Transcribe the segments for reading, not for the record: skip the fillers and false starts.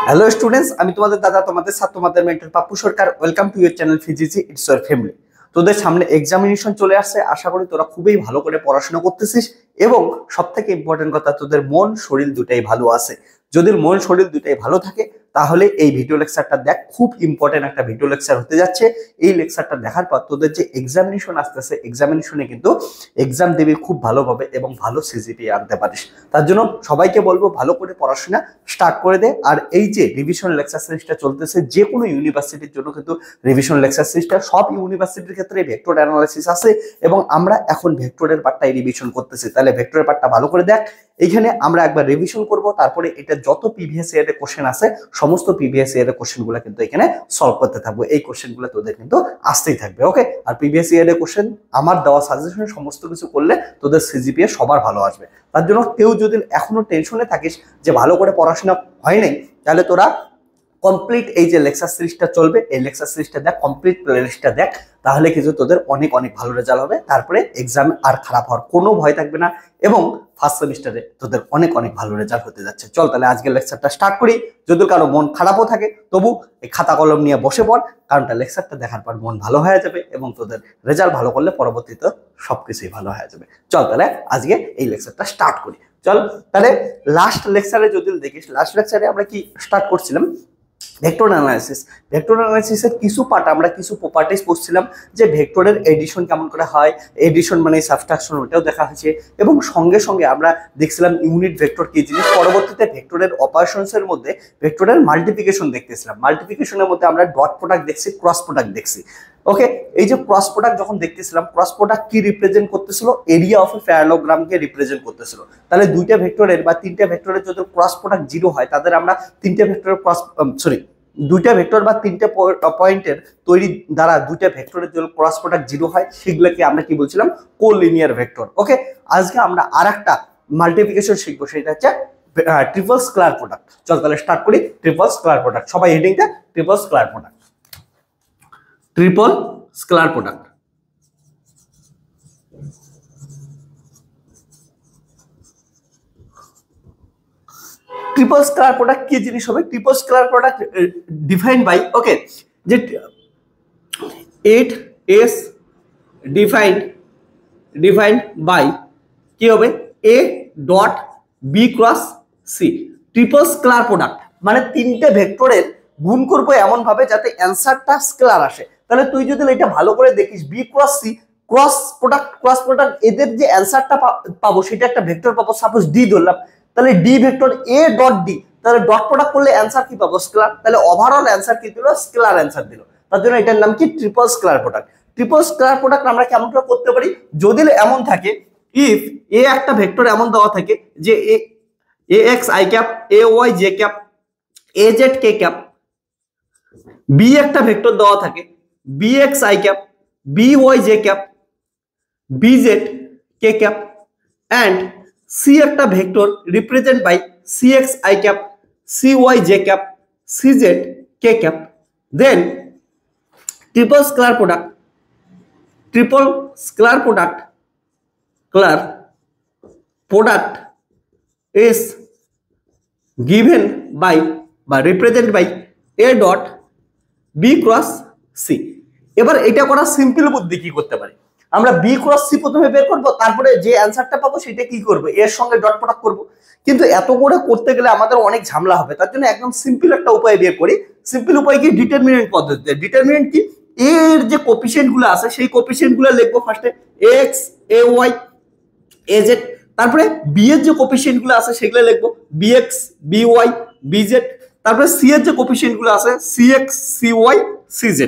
Hello students, আমি তোমাদের দাদা, তোমাদের সাথে তোমাদের mentor Pappu Sarkar. Welcome to your channel ফিজিসি ইটস ইউর ফ্যামিলি। তোদের সামনে এক্সামিনেশন চলে আসছে, আশা করি তোরা খুবই ভালো করে পড়াশোনা করতেছিস এবং সব থেকে ইম্পর্টেন্ট কথা, তোদের মন শরীর দুটাই ভালো আছে। যদি মন শরীর দুটাই ভালো থাকে তাহলে এই ভিডিও লেকচারটা দেখ, খুব ইম্পর্টেন্ট একটা ভিডিও লেকচার হতে যাচ্ছে। এই লেকচারটা দেখার পর তোদের যে এক্সামিনেশন আসতেছে, এক্সামিনেশনে কিন্তু এক্সাম দেবে খুব ভালোভাবে এবং ভালো সিজিপিএ আনতে পারিস। তার জন্য সবাইকে বলবো ভালো করে পড়াশোনা স্টার্ট করে দে। আর এই যে রিভিশন লেকচার সিরিজটা চলতেছে, যে কোনো ইউনিভার্সিটির জন্য কিন্তু রিভিশন লেকচার সিরিজটা, সব ইউনিভার্সিটির ক্ষেত্রে ভেক্টর অ্যানালাইসিস আছে এবং আমরা এখন ভেক্টরের পার্টটাই রিভিশন করতেছি। তাহলে ভেক্টরের পার্টটা ভালো করে দেখ। এইখানে আমরা একবার রিভিশন করব, তারপরে এটা যত প্রিভিয়াস ইয়ারের কোশ্চেন আছে সমস্ত প্রিভিয়াস ইয়ারের কোশ্চেনগুলো কিন্তু এখানে সলভ করতে থাকবো। এই কোশ্চেনগুলো তোদের কিন্তু আসতেই থাকবে, ওকে? আর প্রিভিয়াস ইয়ারের কোশ্চেন আমার দেওয়া সাজেশন সমস্ত কিছু করলে তোদের সিজিপিএ সবার ভালো আসবে। তার জন্য কেউ যদি এখনো টেনশনে থাকিস যে ভালো করে পড়াশোনা হয় নাই, তাহলে তোরা কমপ্লিট এই যে লেকচার সিরিজটা চলবে, এই লেকচার সিরিজটা দেখ, কমপ্লিট প্লেলিস্টটা দেখ, তাহলে কিন্তু তোদের অনেক অনেক ভালো রেজাল্ট হবে। তারপরে এক্সাম আর খারাপ হওয়ার কোনো ভয় থাকবে না এবং ফার্স্ট সেমিস্টারে তোদের অনেক অনেক ভালো রেজাল্ট হতে যাচ্ছে। চল তাহলে আজকের লেকচারটা স্টার্ট করি। যদি কারো মন খারাপও থাকে তবু এই খাতা কলম নিয়ে বসে পড়, কারণটা লেকচারটা দেখার পর মন ভালো হয়ে যাবে এবং তোদের রেজাল্ট ভালো করলে পরবর্তীতে সবকিছুই ভালো হয়ে যাবে। চল তাহলে আজকে এই লেকচারটা স্টার্ট করি। চল তাহলে লাস্ট লেকচারে যদি দেখিস, লাস্ট লেকচারে আমরা কি স্টার্ট করছিলাম? Vector analysis. ভেক্টর অ্যানালাইসিসের কিছু পার্ট, আমরা কিছু প্রপার্টিজ পড়ছিলাম যে ভেক্টরের এডিশন কেমন করে হয়, এডিশন মানে সাবট্রাকশন, ওটাও দেখা হয়েছে এবং সঙ্গে সঙ্গে আমরা দেখছিলাম ইউনিট ভেক্টর কি জিনিস। পরবর্তীতে ভেক্টরের অপারেশনসের মধ্যে ভেক্টরের মাল্টিপ্লিকেশন দেখতেছিলাম। মাল্টিপ্লিকেশনের মধ্যে আমরা ডট প্রোডাক্ট দেখছি, ক্রস প্রোডাক্ট দেখছি, ওকে? এই যে ক্রস প্রোডাক্ট যখন দেখতেছিলাম, ক্রস প্রোডাক্ট কি রিপ্রেজেন্ট করতেছিল? এরিয়া অফ এ প্যারালোগ্রামকে রিপ্রেজেন্ট করতেছিল। তাহলে দুইটা ভেক্টরের বা তিনটা ভেক্টরের যদি ক্রস প্রোডাক্ট 0 হয়, তাদের আমরা তিনটা ভেক্টরের দুইটা ভেক্টর বা তিনটা পয়েন্টের তৈরি দ্বারা দুইটা ভেক্টরের যদি ক্রস প্রোডাক্ট 0 হয়, সেগুলোকে আমরা কি বলছিলাম? কোলিনিয়ার ভেক্টর, ওকে? আজকে আমরা আরেকটা মাল্টিপ্লিকেশন শিখবো, সেটা হচ্ছে ট্রিপল স্কেলার প্রোডাক্ট। চল তাহলে স্টার্ট করি। ট্রিপল স্কেলার প্রোডাক্ট, সবাই হেডিংটা triple scalar product. Triple scalar product, triple scalar product কি জিনিস হবে? Triple scalar product defined by, okay, যে 8s ডিফাইন্ড বাই কি হবে? a dot b cross c। Triple scalar product মানে তিনটে ভেক্টরের গুণ করবো এমন ভাবে যাতে অ্যান্সারটা স্কেলার আসে। তাহলে তুই যদি এটা ভালো করে দেখিস, b cross c, cross product এদের যে অ্যান্সারটা পাবো সেটা একটা ভেক্টর পাবো। সাপোজ d ধরলাম, তাহলে d vector a dot d, তাহলে ডট প্রোডাক্ট করলে অ্যান্সার কি পাবো? স্কেলার। তাহলে ওভারঅল অ্যান্সার কি দিল? স্কেলার অ্যান্সার দিল। তার জন্য এটার নাম কি? Triple scalar product. Triple scalar product আমরা কেমন করে করতে পারি? যদি এমন থাকে, ইফ এ একটা ভেক্টর এমন দেওয়া থাকে যে a x i cap, a y j cap, a z k cap, b একটা ভেক্টর দেওয়া থাকে b x i cap, b y j cap, b z k cap, and c একটা vector represent by c x i cap, c y j cap, c z k cap, then triple scalar product is given by বা represent by a dot b cross c। এবার এটা করা simple বুদ্ধি কি করতে পারি? আমরা b ক্রস c প্রথমে বের করব, তারপরে যে অ্যানসারটা পাবো সেটা কি করব? এর সঙ্গে ডট প্রোডাক্ট করব। কিন্তু এত করে করতে গেলে আমাদের অনেক ঝামেলা হবে। তার জন্য একদম সিম্পল একটা উপায় বের করি। সিম্পল উপায় কি? ডিটারমিনেন্ট পদ্ধতি। ডিটারমিনেন্ট কি? এর যে কোফিশিয়েন্ট গুলো আছে সেই কোফিশিয়েন্ট গুলো লিখবো ফার্স্টে x a y a z, তারপরে বি এর যে কোফিশিয়েন্ট গুলো আছে সেগুলো লিখবো bx by bz, তারপরে সি এর যে কোফিশিয়েন্ট গুলো আছে cx cy cz,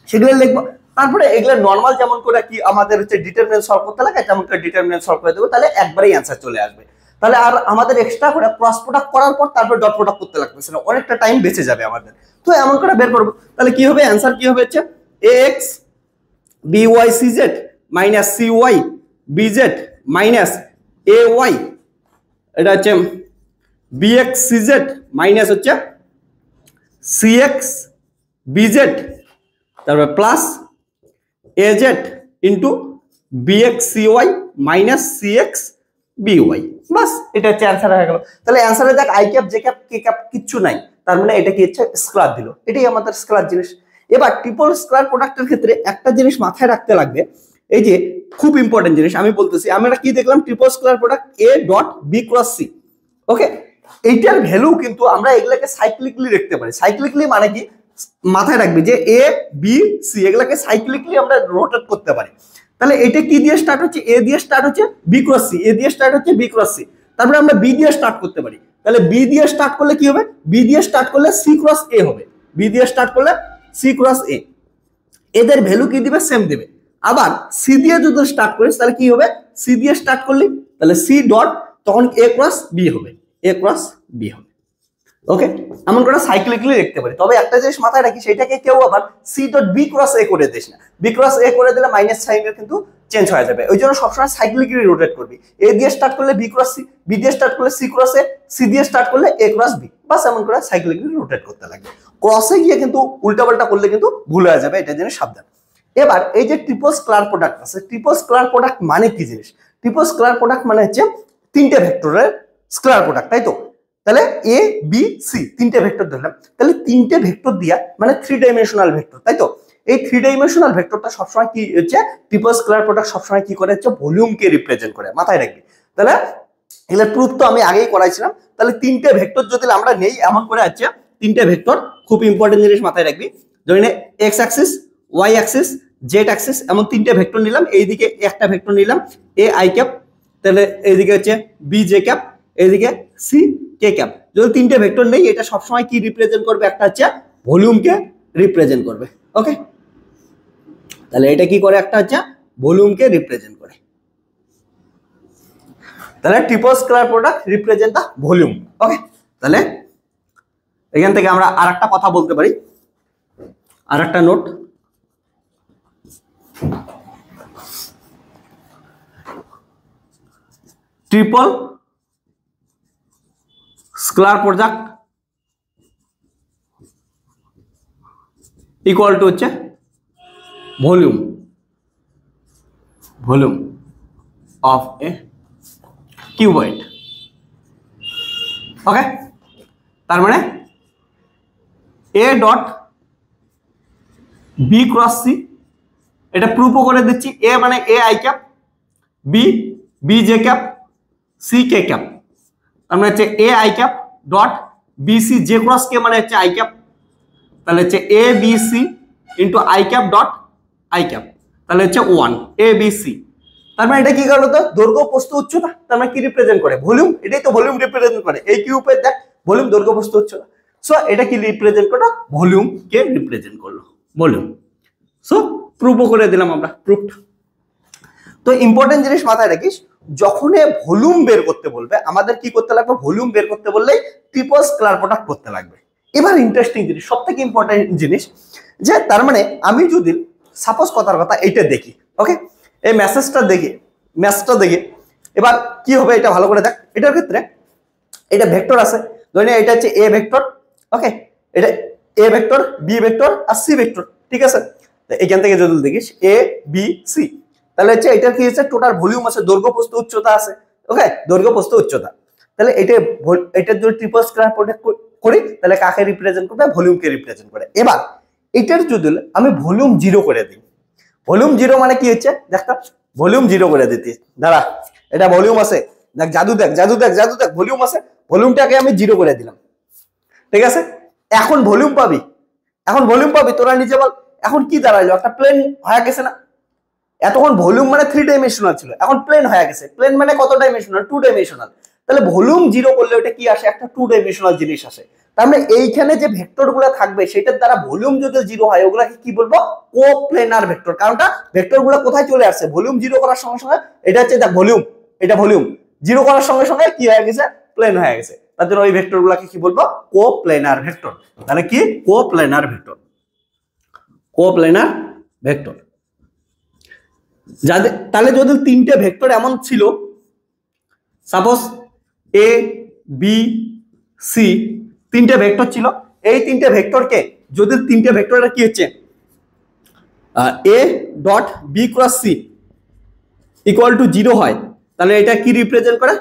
সেগুলো লিখবো। তারপরে এগুলো নরমাল যেমন করে কি আমাদের হচ্ছে ডিটারমিনেন্ট সলভ করতে লাগে, তেমন করে ডিটারমিনেন্ট সলভ করে দেবো, তাহলে একবারেই অ্যান্সার চলে আসবে। তাহলে আর আমাদের এক্সট্রা করে ক্রস প্রোডাক্ট করার পর তারপর ডট প্রোডাক্ট করতে লাগতেছে না, অনেকটা টাইম বেঁচে যাবে আমাদের। তো এমন করে বের করবো। তাহলে কি হবে? অ্যান্সার কি হবে? হচ্ছে ax by cz minus cy bz minus ay, এটা হচ্ছে bx cz মাইনাস হচ্ছে cx bz, তারপর plus az into bx cy minus cx by। বাস এটা হচ্ছে অ্যান্সার হয়ে গেল। তাহলে অ্যান্সারে দেখ I cap j cap k cap কিচ্ছু নাই, তার মানে এটা কি হচ্ছে স্কেলার দিল, এটাই আমাদের স্কেলার জিনিস। এবার ট্রিপল স্কেলার প্রোডাক্টের ক্ষেত্রে একটা জিনিস মাথায় রাখতে লাগবে, এই যে খুব ইম্পর্টেন্ট জিনিস আমি বলতেছি, আমরা কি দেখলাম triple scalar product a dot B cross c. Okay, এইটার ভ্যালু কিন্তু আমরা এগুলাকে সাইক্লিকলি লিখতে পারি। সাইক্লিকলি মানে কি মাথায় রাখবি যে এ বি সি এগুলাকে সাইক্লিকলি আমরা রোটেট করতে পারি। তাহলে এটা কি দিয়ে স্টার্ট হচ্ছে, এ দিয়ে স্টার্ট হচ্ছে বি ক্রস সি, এ দিয়ে স্টার্ট হচ্ছে বি ক্রস সি, তারপরে আমরা বি দিয়ে স্টার্ট করতে পারি। তাহলে বি দিয়ে স্টার্ট করলে কি হবে, বি দিয়ে স্টার্ট করলে সি ক্রস এ হবে, বি দিয়ে স্টার্ট করলে সি ক্রস এ, এদের ভ্যালু কি দিবে, সেম দিবে। আবার সি দিয়ে যদি স্টার্ট করিস তাহলে কি হবে, সি দিয়ে স্টার্ট করলি তাহলে সি ডট তখন এ ক্রস বি হবে, এ ক্রস বি হবে। ওকে, এমন করে সাইক্লিকলি লিখতে পারি। তবে একটা জিনিস মাথায় রাখি, সেটাকে কেউ আবার সি ডট বি ক্রস এ করে দিস না, বি ক্রস এ করে দিলে মাইনাস সাইনের কিন্তু চেঞ্জ হয়ে যাবে, ওই জন্য সবসময় সাইক্লিকলি রোটেট করবি। এ দিয়ে স্টার্ট করলে বি ক্রস সি, বি দিয়ে স্টার্ট করলে সি ক্রস এ, সি দিয়ে স্টার্ট করলে এ ক্রস বি, বাস এমন করে সাইক্লিকলি রোটেট করতে লাগবে। ক্রসে গিয়ে কিন্তু উল্টাপাল্টা করলে কিন্তু ভুল হয়ে যাবে, এটা জেনে সাবধান। এবার এই যে ট্রিপল স্কেলার প্রোডাক্ট আছে, ট্রিপল স্কেলার প্রোডাক্ট মানে কি জিনিস, ট্রিপল স্কেলার প্রোডাক্ট মানে হচ্ছে তিনটে ভেক্টরের স্কেলার প্রোডাক্ট, তাই তো। তাহলে এ বি সি তিনটে ভেক্টর ধরলাম, তাহলে তিনটে ভেক্টর দিয়া মানে 3 ডাইমেনশনাল ভেক্টর, তাই তো। এই 3 ডাইমেনশনাল ভেক্টরটা সবসময় কি হচ্ছে, ট্রিপল স্কেলার প্রোডাক্ট সবসময় কি করে হচ্ছে ভলিউমকে রিপ্রেজেন্ট করে, মাথায় রাখবি। তাহলে এগুলো প্রুফ তো আমি আগেই করাইছিলাম। তাহলে তিনটে ভেক্টর যদি আমরা নেই, এমন করে আছে তিনটে ভেক্টর, খুব ইম্পর্টেন্ট জিনিস মাথায় রাখবি। ধরে নে x axis, y axis, z axis, এমন তিনটে ভেক্টর নিলাম। এইদিকে একটা ভেক্টর নিলাম এ আই ক্যাপ, তাহলে এইদিকে হচ্ছে বি জে ক্যাপ, এইদিকে সি কে ক্যাপ। যদি তিনটে ভেক্টর নেই, এটা সবসময় কি রিপ্রেজেন্ট করবে, একটা হচ্ছে ভলিউমকে রিপ্রেজেন্ট করবে। ওকে, তাহলে এটা কি করে, একটা হচ্ছে ভলিউমকে রিপ্রেজেন্ট করে। তাহলে triple scalar product represent the volume. Okay, তাহলে এখান থেকে আমরা আরেকটা কথা বলতে পারি, আরেকটা note, triple scalar product equal to হচ্ছে volume, volume of a cuboid. Okay, তার মানে a dot B cross c, এটা প্রুফও করে দিচ্ছি। এ মানে a i cap, b b j cap, c k cap, তার মানে হচ্ছে a i cap dot b c j cross k মানে হচ্ছে আই ক্যাপ, তাহলে হচ্ছে A B c into i cap dot i cap, তাহলে হচ্ছে 1 এ বি সি। তার মানে এটা কি করলো, তো দৈর্ঘ্য প্রস্থ উচ্চতা, তার মানে কি রিপ্রেজেন্ট করে, ভলিউম, এটাই তো ভলিউম রিপ্রেজেন্ট করে। এই কিউবের দেখ ভলিউম, দৈর্ঘ্য প্রস্থ উচ্চতা, সো এটা কি রিপ্রেজেন্ট করলো, ভলিউম কে রিপ্রেজেন্ট করলো, ভলিউম। সো প্রুফও করে দিলাম আমরা, প্রুফড। তো ইম্পর্টেন্ট জিনিস মাথায় রাখিস, যখন ভলিউম বের করতে বলবে আমাদের কি করতে লাগবে, ভলিউম বের করতে বললেই ট্রিপল স্কেলার প্রোডাক্ট করতে লাগবে। এবার ইন্টারেস্টিং জিনিস, সব থেকে ইম্পর্টেন্ট জিনিস, যে তার মানে আমি যদি সাপোজ কথার কথা এইটা দেখি, ওকে, এই মেসেজটা দেখি, ম্যাচটা দেখি, এবার কি হবে এটা ভালো করে দেখ। এটার ক্ষেত্রে এটা ভেক্টর আছে, ধরে এটা হচ্ছে এ ভেক্টর, ওকে, এটা এ ভেক্টর, বি ভেক্টর আর সি ভেক্টর, ঠিক আছে। এখান থেকে যদি দেখিস এ বি সি, তাহলে হচ্ছে এটার কি হচ্ছে টোটাল ভলিউম আছে, দৈর্ঘ্য প্রস্থ উচ্চতা আছে। ওকে, দৈর্ঘ্য প্রস্থ উচ্চতা, তাহলে এটার যদি ট্রিপল স্কেলার প্রোডাক্ট করি তাহলে কাকে রিপ্রেজেন্ট করবে, ভলিউমকে রিপ্রেজেন্ট করে। এবার এটার যদি আমি ভলিউম 0 করে দিই, ভলিউম 0 মানে কি হচ্ছে দেখ, ভলিউম 0 করে দিতে, দাঁড়া এটা ভলিউম আছে, দেখ জাদু দেখ, জাদু দেখ, জাদু দেখ, ভলিউম আছে, ভলিউমটাকে আমি 0 করে দিলাম, ঠিক আছে। এখন ভলিউম পাবি, এখন ভলিউম পাবি, তোরা নিজে বল এখন কি দাঁড়াইলো, একটা প্লেন হয়ে গেছে না। এতক্ষণ ভলিউম মানে 3 ডাইমেনশনাল ছিল, এখন প্লেন হয়ে গেছে। প্লেন মানে কত ডাইমেনশনাল, 2 ডাইমেনশনাল। তাহলে ভলিউম 0 করলে ওটা কি আসে, একটা 2 ডাইমেনশনাল জিনিস আসে। তার মানে এইখানে যে ভেক্টর গুলো থাকবে সেটার দ্বারা ভলিউম যদি 0 হয় ওগুলাকে কি বলবো, কোপ্লেনার ভেক্টর। কারণটা ভেক্টর গুলো কোথায় চলে আসছে, ভলিউম 0 করার সঙ্গে সঙ্গে, এটা হচ্ছে দেখ ভলিউম, এটা ভলিউম 0 করার সঙ্গে সঙ্গে কি হয়ে গেছে, প্লেন হয়ে গেছে। তার জন্য ওই ভেক্টর গুলাকে কি বলবো, কোপ্লেনার ভেক্টর। তাহলে কি কোপ্লেনার ভেক্টর, কোপ্লেনার ভেক্টর। যাদের তাহলে যদি তিনটে ভেক্টর এমন ছিল, সাপোজ এ বি সি তিনটে ভেক্টর ছিল, এই তিনটে ভেক্টরকে যদি তিনটে ভেক্টরের কি হচ্ছে A dot B cross C equal to 0 হয়, তাহলে এটা কি রিপ্রেজেন্ট করে,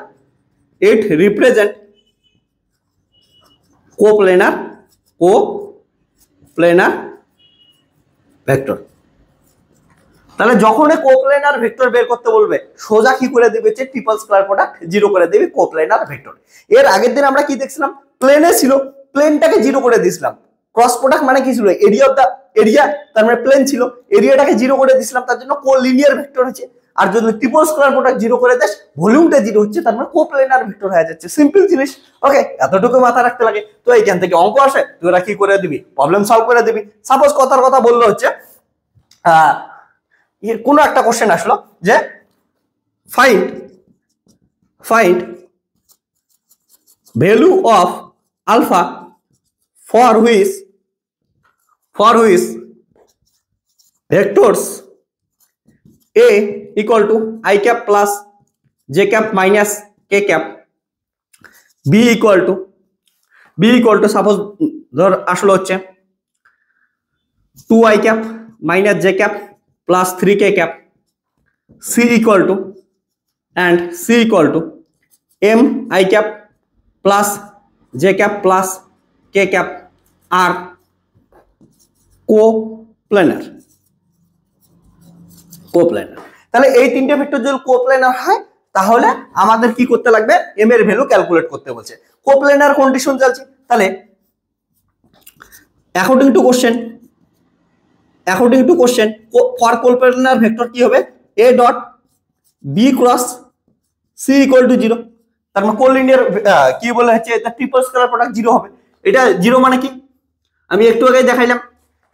it represent coplanar ভেক্টর। তাহলে যখন কোপ্লেনার ভেক্টর বের করতে বলবে সোজা কি করে দিবে, যে ট্রিপল স্কয়ার প্রোডাক্ট 0 করে দিবে কোপ্লেনার ভেক্টর। এর আগের দিন আমরা কি দেখছিলাম, প্লেনে ছিল, প্লেনটাকে 0 করে দিয়েছিলাম। ক্রস প্রোডাক্ট মানে কি ছিল, এরিয়া অফ দা এরিয়া, তার মানে প্লেন ছিল, এরিয়াটাকে 0 করে দিয়েছিলাম, তার জন্য কোলিনিয়ার ভেক্টর হচ্ছে। আর যদি ট্রিপল স্কয়ার প্রোডাক্ট 0 করে দেস, ভলিউমটা 0 হচ্ছে, তার মানে কোপ্লেনার ভেক্টর হয়ে যাচ্ছে। সিম্পল জিনিস। ওকে, এতটুকু মাথা রাখতে লাগে। তো এইখান থেকে অঙ্ক আসে, তুই ওরা কি করে দিবি, প্রবলেম সলভ করে দিবি। সাপোজ কথার কথা বললো হচ্ছে কোন একটা কোশ্চেন আসলো যে find value of alpha for which vectors a equal to i cap plus j cap minus k cap b equal to suppose ধর আসলো হচ্ছে 2i cap minus j cap plus 3k cap, c equal to m I cap plus j cap plus k cap are কোপ্লেনার। তাহলে এই তিনটে vector যদি কোপ্লেনার হয় তাহলে আমাদের কি করতে লাগবে, m এর ভ্যালু ক্যালকুলেট করতে বলছে। কোপ্লেনার কন্ডিশন চলছে। তাহলে according to question for coplanar vector কি হবে, a dot b cross c equal to 0। তার মানে কোলিনিয়ার কি বলা হচ্ছে, এটা ট্রিপল স্কেলার প্রোডাক্ট 0 হবে। এটা 0 মানে কি, আমি একটু আগে দেখাইলাম।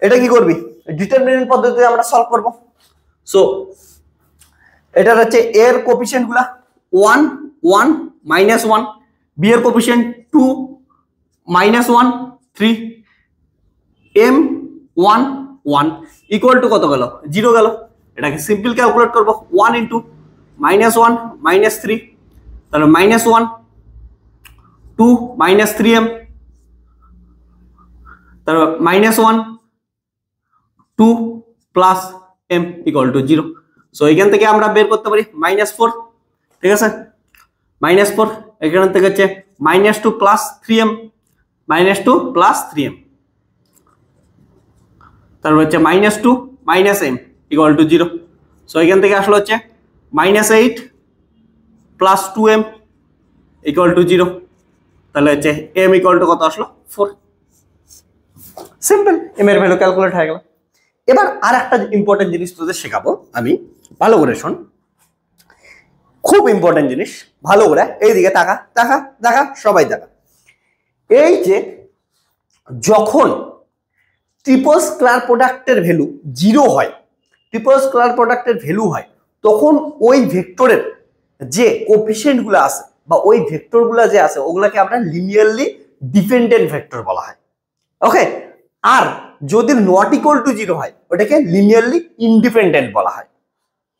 এটা কি করবি, ডিটারমিনেন্ট পদ্ধতিতে আমরা সলভ করব। সো এটা হচ্ছে a এর কোএফিসিয়েন্ট গুলা 1 1 -1, b এর কোএফিসিয়েন্ট 2 -1 3, m 1 1 ইকুয়াল টু কত গেল, 0 গেল। এটাকে সিম্পল ক্যালকুলেট করব, 1 ইনটু -1 -3, তাহলে -1 2 -3m, তারপর -1 2 plus m equal to 0। So এখান থেকে আমরা বের করতে পারি -4, ঠিক আছে, -4 এখান থেকে হচ্ছে -2 প্লাস 3m, -2 প্লাস 3m, তারপর হচ্ছে -2 -m ইকুয়াল টু 0। সো এখান থেকে আসলে হচ্ছে -8 প্লাস 2m ইকুয়াল টু 0। তাহলে হচ্ছে m ইকুয়াল টু কত আসলো, 4। সিম্পল, m এর ভ্যালু ক্যালকুলেট হয়ে গেল। এবার আর একটা ইম্পর্টেন্ট জিনিস তোদের শেখাবো আমি, ভালো করে শোন, খুব ইম্পর্টেন্ট জিনিস, ভালো করে এইদিকে তাকা তাকা তাকা, সবাই তাকা। এই যে যখন ট্রিপল স্কয়ার প্রোডাক্টের ভ্যালু 0 হয়, ট্রিপল স্কয়ার প্রোডাক্টের ভ্যালু হয়, তখন ওই ভেক্টরের যে কোএফিসিয়েন্ট গুলো আছে বা ওই ভেক্টর গুলা যে আছে ওগুলাকে আমরা লিনিয়ারলি ডিপেন্ডেন্ট ভেক্টর বলা হয়। ওকে, আর যদি নট ইকুয়াল টু 0 হয় ওটাকে লিনিয়ারলি ইন্ডিপেন্ডেন্ট বলা হয়।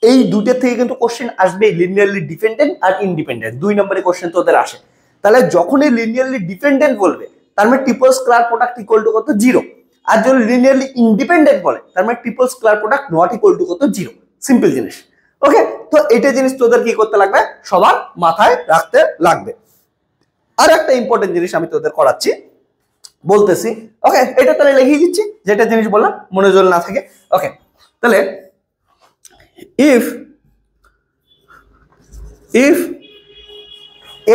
এই দুটো থেকে কিন্তু কোশ্চেন আসবে, লিনিয়ারলি ডিপেন্ডেন্ট আর ইন্ডিপেন্ডেন্ট, 2 নম্বরের কোশ্চেন তোদের আসে। তাহলে যখনই লিনিয়ারলি ডিপেন্ডেন্ট বলবে তার মানে triple square product equal to কত, 0। আর যদি লিনিয়ারলি ইন্ডিপেন্ডেন্ট বলে তার মানে triple square product not equal to কত, 0। সিম্পল জিনিস। ওকে, তো এটা জিনিস তোদের কি করতে লাগবে, সবার মাথায় রাখতে লাগবে। আর একটা ইম্পর্টেন্ট জিনিস আমি তোদের করাচ্ছি, বলতেছি। ওকে, এটা তাহলে লিখে দিচ্ছি, যেটা জিনিস বললাম মনে জল না থাকে। ওকে, তাহলে if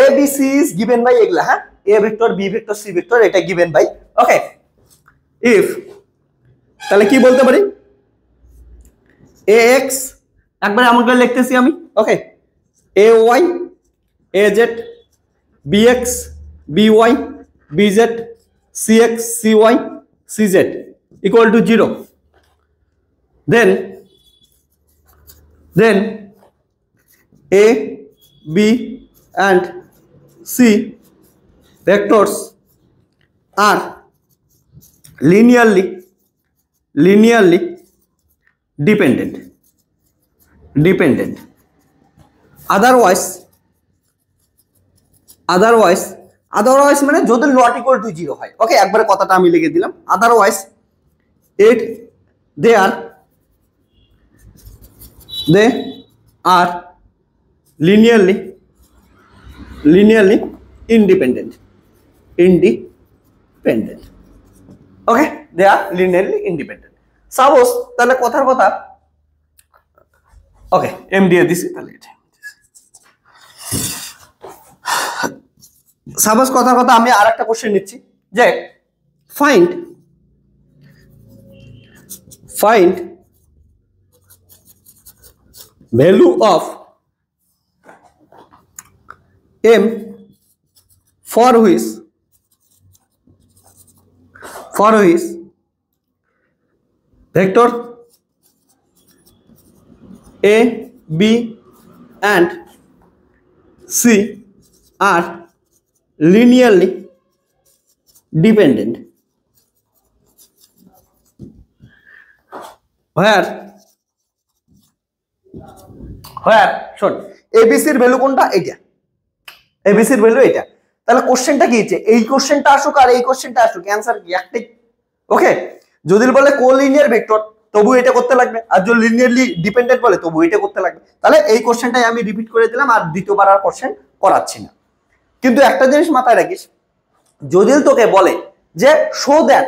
a b c is given by এগুলা, হ্যাঁ, a vector b vector c vector, এটা given by, ওকে, if তাহলে কি বলতে পারি, ax একবার এমন করে লিখতেছি আমি। ওকে, ay az bx by bz cx cy cz equal to 0, then a b and c vectors are linearly dependent, otherwise মানে যদি নট ইকুয়াল টু 0 হয়। ওকে, একবারে কথাটা আমি লিখে দিলাম, otherwise they are linearly linearly independent independent okay, they are linearly independent. Suppose তাহলে কথার কথা, ওকে এম দিয়ে দিছি, তাহলে এটা সাপোজ কথার কথা আমি আর একটা কোশ্চেন নিচ্ছি যে find value of m for which vector a, b and c are linearly dependent, where শোন এবিসির ভ্যালু কোনটা, এইটা এবিসির ভ্যালু এটা। তাহলে কোশ্চেনটা কি হচ্ছে, এই কোশ্চেনটা আসুক আর এই কোশ্চেনটা আসুক, অ্যান্সার কি একটাই। ওকে, যদি বলে কোলিনিয়ার ভেক্টর তবু এটা করতে লাগবে, আর যদি লিনিয়ারলি ডিপেন্ডেন্ট বলে তবু এটা করতে লাগবে। তাহলে এই কোশ্চেনটাই আমি রিপিট করে দিলাম, আর দ্বিতীয়বার আর কোশ্চেন করাচ্ছি না। কিন্তু একটা জিনিস মাথায় রাখিস, যদি তোকে বলে যে শো দ্যাট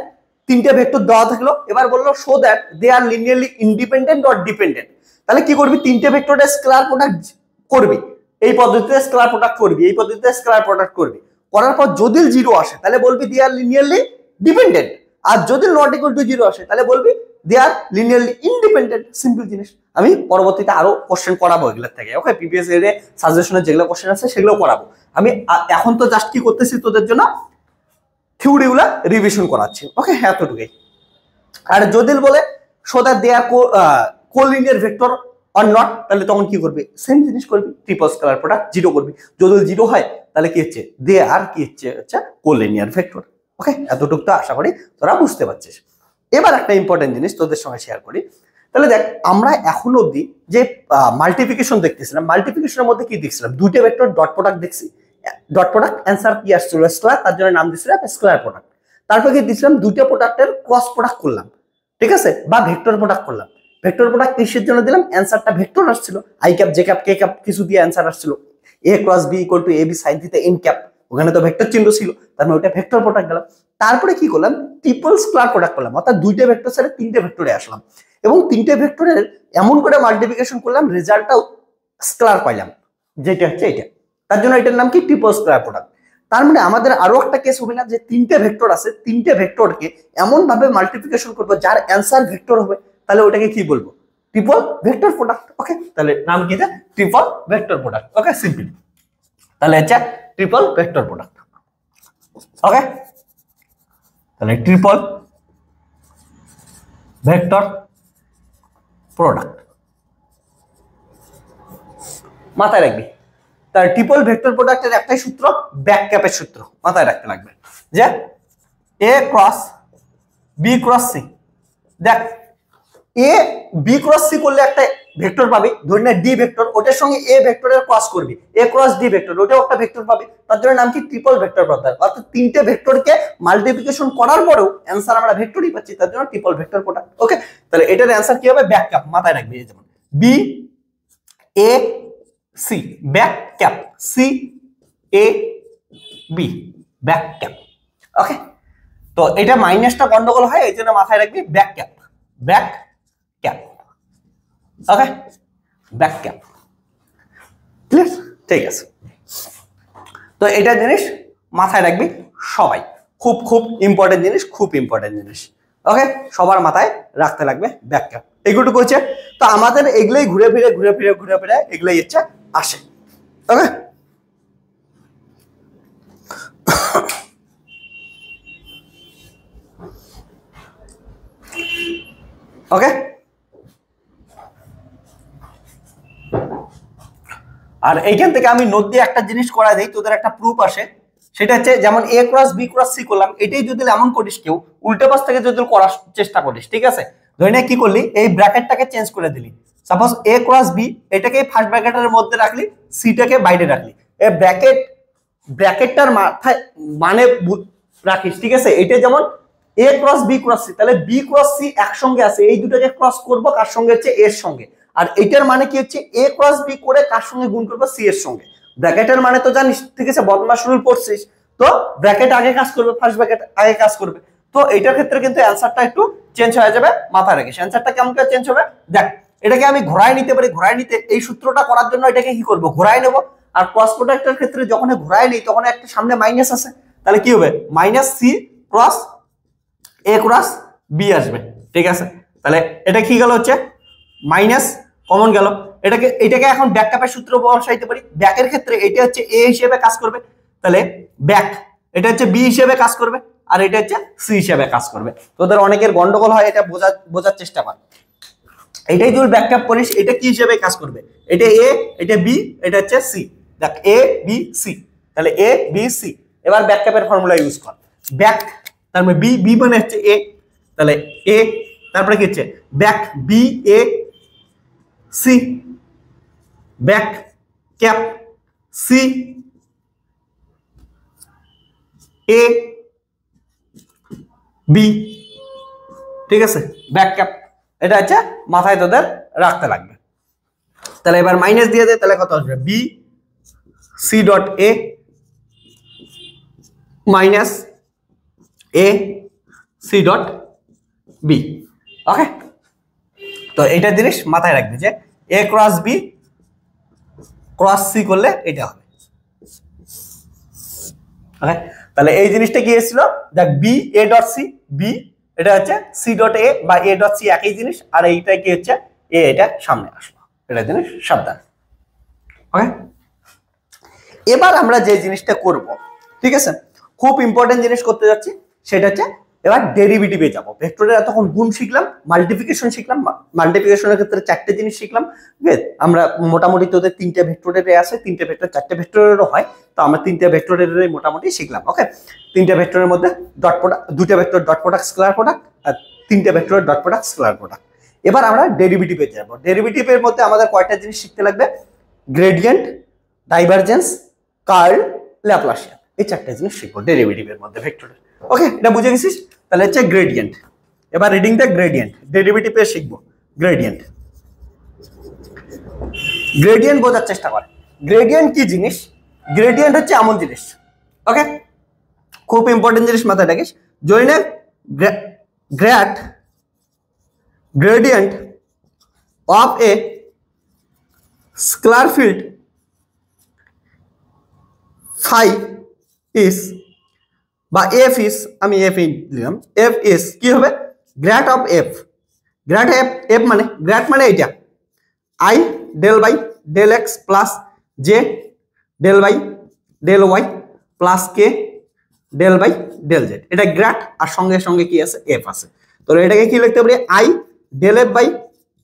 তিনটে ভেক্টর দেওয়া থাকলো, এবার বললো show that they are linearly independent or dependent, তাহলে কি করবি, তিনটে ভেক্টরের স্কেলার প্রোডাক্ট করবি, এই পদ্ধতিতে স্কেলার প্রোডাক্ট করবি, এই পদ্ধতিতে স্কেলার প্রোডাক্ট করবি, করার পর যদি জিরো আসে তাহলে বলবি দে আর লিনিয়ারলি ডিপেন্ডেন্ট, আর যদি নট ইকুয়াল টু জিরো আসে তাহলে বলবি দে আর লিনিয়ারলি ইন্ডিপেন্ডেন্ট। সিম্পল জিনিস, আমি পরবর্তীতে আরো কোশ্চেন করাবো এগুলোর থেকে। ওকে, প্রিভিয়াস ইয়ারে সাজেশনের যেগুলো কোশ্চেন আছে সেগুলো করাবো। আমি এখন তো জাস্ট কি করতেছি, তোদের জন্য থিওরিগুলা রিভিশন করাচ্ছি। ওকে, এতটুকুই। আর যদি বলে so that they are collinear vector or not, তাহলে তখন কি করবি, সেম জিনিস করবি, ট্রিপল স্কেলার প্রোডাক্ট জিরো করবি। যদি জিরো হয় তাহলে কি হচ্ছে, দে আর কি হচ্ছে কোলিনিয়ার ভেক্টর। ওকে, এতটুকু তো আশা করি তোরা বুঝতে পারছিস। এবার একটা ইম্পর্টেন্ট জিনিস তোদের সঙ্গে শেয়ার করি। তাহলে দেখ, আমরা এখন অবধি যে মাল্টিপ্লিকেশন দেখতেছিলাম, মাল্টিপ্লিকেশনের মধ্যে কি দেখছিলাম, দুইটা ভেক্টর ডট প্রোডাক্ট দেখছি, ডট প্রোডাক্ট অ্যান্সার কি আসছিল স্কেলার, তার জন্য নাম দিছিলাম স্কেলার প্রোডাক্ট। তারপর কি দিছিলাম, দুইটা প্রোডাক্টের ক্রস প্রোডাক্ট করলাম, ঠিক আছে, বা ভেক্টর প্রোডাক্ট করলাম। ভেক্টর প্রোডাক্ট কিসের জন্য দিলাম, অ্যান্সারটা ভেক্টর আসছিল, i cap j cap k cap কিছু দিয়ে অ্যান্সার আসছিল, a cross b equal to a b sine theta n cap, ওখানে তো ভেক্টর চিহ্ন ছিল, তার মানে ওটা ভেক্টর প্রোডাক্ট গেলাম। তারপরে কি করলাম, ট্রিপল স্কেলার প্রোডাক্ট করলাম, অর্থাৎ দুইটা ভেক্টর ছেড়ে তিনটে ভেক্টরে আসলাম, এবং তিনটে ভেক্টরের এমন করে মাল্টিপ্লিকেশন করলাম রেজাল্টটাও স্কেলার পাইলাম, যেটা হচ্ছে এটা, তার জন্য এটার নাম কি ট্রিপল স্কেলার প্রোডাক্ট। তার মানে আমাদের আরো একটা কেস হবে না, যে তিনটে ভেক্টর আছে, তিনটে ভেক্টরকে এমন ভাবে মাল্টিপ্লিকেশন করবো যার অ্যান্সার ভেক্টর হবে, তাহলে ওটাকে কি বলবো, ট্রিপল ভেক্টর প্রোডাক্ট। ওকে, তাহলে নাম কি, ট্রিপল ভেক্টর প্রোডাক্ট। ওকে, সিম্পল, তাহলে হচ্ছে ট্রিপল ভেক্টর প্রোডাক্ট। ওকে, তাহলে ট্রিপল ভেক্টর প্রোডাক্ট মাথায় রাখবি। তার ট্রিপল ভেক্টর প্রোডাক্টের একটাই সূত্র, ব্যাক ক্যাপের সূত্র, মাথায় রাখতে লাগবে, যে a cross b cross C. দেখ, এ বি ক্রস সি করলে একটা ভেক্টর পাবি, ধরে নে ডি ভেক্টর, ওটার সঙ্গে এ ভেক্টরের ক্রস করবি, এ ক্রস ডি ভেক্টর, ওটাও একটা ভেক্টর পাবি, তার জন্য নাম কি ট্রিপল ভেক্টর প্রোডাক্ট। অর্থাৎ তিনটে ভেক্টরকে মাল্টিপ্লিকেশন করার পরেও অ্যান্সার আমরা ভেক্টরই পাচ্ছি, তার জন্য ট্রিপল ভেক্টর প্রোডাক্ট। ওকে, তাহলে এটার অ্যান্সার কি হবে, ব্যাক ক্যাপ, মাথায় রাখবি, যেমন b A C back cap, C A b back cab. Okay, তো এটা মাইনাসটা গন্ডগোল হয়, এই জন্য মাথায় রাখবি back cab, back cab. Okay, back cab, clear, ঠিক আছে। তো এটা জিনিস মাথায় রাখবি সবাই, খুব খুব ইম্পর্টেন্ট জিনিস, খুব ইম্পর্টেন্ট জিনিস। ওকে, সবার মাথায় রাখতে লাগবে ব্যাক ক্যাপ, এগুলো হচ্ছে। তো আমাদের এগুলোই ঘুরে ফিরে এগুলোই হচ্ছে আসে। ওকে, ওকে, আর এইখান থেকে আমি নোট দিয়ে একটা জিনিস করা দেই, তোদের একটা প্রুফ আসে, সেটা হচ্ছে যেমন এ ক্রস বি ক্রস সি করলাম, এটাই যদি এমন করিস কেউ উল্টো পাশ থেকে যদি করার চেষ্টা করিস, ঠিক আছে, ধরে নে কি করলি, এই ব্র্যাকেটটাকে চেঞ্জ করে দিলি, সাপোজ এ ক্রস বি এটাকে ফার্স্ট ব্র্যাকেটের মধ্যে রাখলি, সিটাকে বাইরে রাখলি, এই ব্র্যাকেটটার মাথায় মানে রাখিস, ঠিক আছে। এটা যেমন এ ক্রস বি ক্রস সি, তাহলে বি ক্রস সি একসঙ্গে আছে, এই দুটোকে ক্রস করব কার সঙ্গে, হচ্ছে এর সঙ্গে, আর এটার মানে কি হচ্ছে এ ক্রস বি করে কার সঙ্গে গুণ করবো, সি এর সঙ্গে, ব্র্যাকেটের মানে তো জানিস, ঠিক আছে, বদমাশ রুল পড়ছিস, তো ব্র্যাকেট আগে কাজ করবে, ফার্স্ট ব্র্যাকেট আগে কাজ করবে। তো এইটার ক্ষেত্রে কিন্তু অ্যান্সারটা একটু চেঞ্জ হয়ে যাবে, মাথায় রাখিস। অ্যান্সারটা কেমন করে চেঞ্জ হবে, দেখ এটাকে আমি ঘোরায় নিতে পারি, ঘোরায় নিতে এই সূত্রটা করার জন্য এটাকে কি করব, ঘোরায় নেব। আর ক্রস প্রোডাক্টের ক্ষেত্রে যখন ঘোরায় নেই তখন একটা সামনে মাইনাস আছে, তাহলে কি হবে, মাইনাস সি ক্রস এ ক্রস বি আসবে, ঠিক আছে। তাহলে এটা কি গেল, হচ্ছে মাইনাস কমন গেল। এটাকে এখন ব্যাক কাপের সূত্র বসাইতে পারি। ব্যাকের ক্ষেত্রে এটা হচ্ছে এ হিসেবে কাজ করবে, তাহলে ব্যাক এটা হচ্ছে বি হিসেবে কাজ করবে, আর এটা হচ্ছে সি হিসেবে কাজ করবে। তোদের অনেকের গন্ডগোল হয়, এটা বোঝার চেষ্টা কর। এটাই তুই ব্যাক কাপ করিস, এটা কি হিসেবে কাজ করবে, এটা এ, এটা বি, এটা হচ্ছে সি। দেখ এ বি সি, তাহলে এ বি সি। এবার ব্যাক কাপের ফর্মুলা ইউজ কর। ব্যাক তার মানে বি, বি মানে হচ্ছে এ, তাহলে এ, তারপরে কি হচ্ছে back B A C, back cap C A B, ঠিক আছে, ব্যাক ক্যাপ। এটা হচ্ছে মাথায় তোদের রাখতে লাগবে। তাহলে এবার মাইনাস দিয়ে দে, তাহলে কত আসবে, b c dot a minus a c dot b. Okay, তো এইটা জিনিস মাথায় রাখবে যে a cross b cross c করলে এটা হবে। ওকে, তাহলে এই জিনিসটা কি এসেছিল, দেখ B A dot C, B এটা হচ্ছে সি ডট এ বা এ ডট সি একই জিনিস, আর এইটা কি হচ্ছে এ, এটা সামনে আসলো, এটা জিনিস সাবধান। ওকে, এবার আমরা যে জিনিসটা করব, ঠিক আছে, খুব ইম্পর্টেন্ট জিনিস করতে যাচ্ছি, সেটা হচ্ছে এবার ডেরিভেটিভে যাব। ভেক্টরের এতক্ষণ গুণ শিখলাম, মাল্টিপ্লিকেশন শিখলাম, মাল্টিপ্লিকেশনের ক্ষেত্রে চারটে জিনিস শিখলাম। আমরা মোটামুটি তোদের তিনটে ভেক্টরের আছে, তিনটে ভেক্টর চারটে ভেক্টরেরও হয়, তো আমরা তিনটে ভেক্টরের মোটামুটি শিখলাম। ওকে, তিনটে ভেক্টরের মধ্যে ডট প্রোডাক্ট, দুটো vector dot product scalar product, আর তিনটে ভেক্টরের ডট প্রোডাক্ট স্কেলার প্রোডাক্ট। এবার আমরা ডেরিভেটিভে যাব। ডেরিভেটিভের মধ্যে আমাদের কয়টা জিনিস শিখতে লাগবে, গ্রেডিয়েন্ট, ডাইভারজেন্স, কার্ল, ল্যাপ্লাসিয়ান, এই চারটে জিনিস শিখবো ডেরিভেটিভের মধ্যে ভেক্টরের। ওকে, এটা বুঝে গেছিস? তাহলে হচ্ছে গ্রেডিয়েন্ট। এবার রিডিং দ্য গ্রেডিয়েন্ট, ডেরিভেটিভে শিখবো গ্রেডিয়েন্ট। গ্রেডিয়েন্ট বোঝার চেষ্টা করে, গ্রেডিয়েন্ট কি জিনিস, গ্রেডিয়েন্ট হচ্ছে এমন জিনিস, ওকে, খুব ইম্পর্টেন্ট জিনিস মাথায় রাখিস, জইনে grade gradient of a scalar field phi is বা f is, আমি f দিলাম, f is কি হবে, grad of f, grad f মানে গ্রেড মানে এটা i del by del x plus j del by del y plus k del by del z, এটা grad, আর সঙ্গে সঙ্গে কি আছে, f আছে। তো এটাকে কি লিখতে পারি, i del f by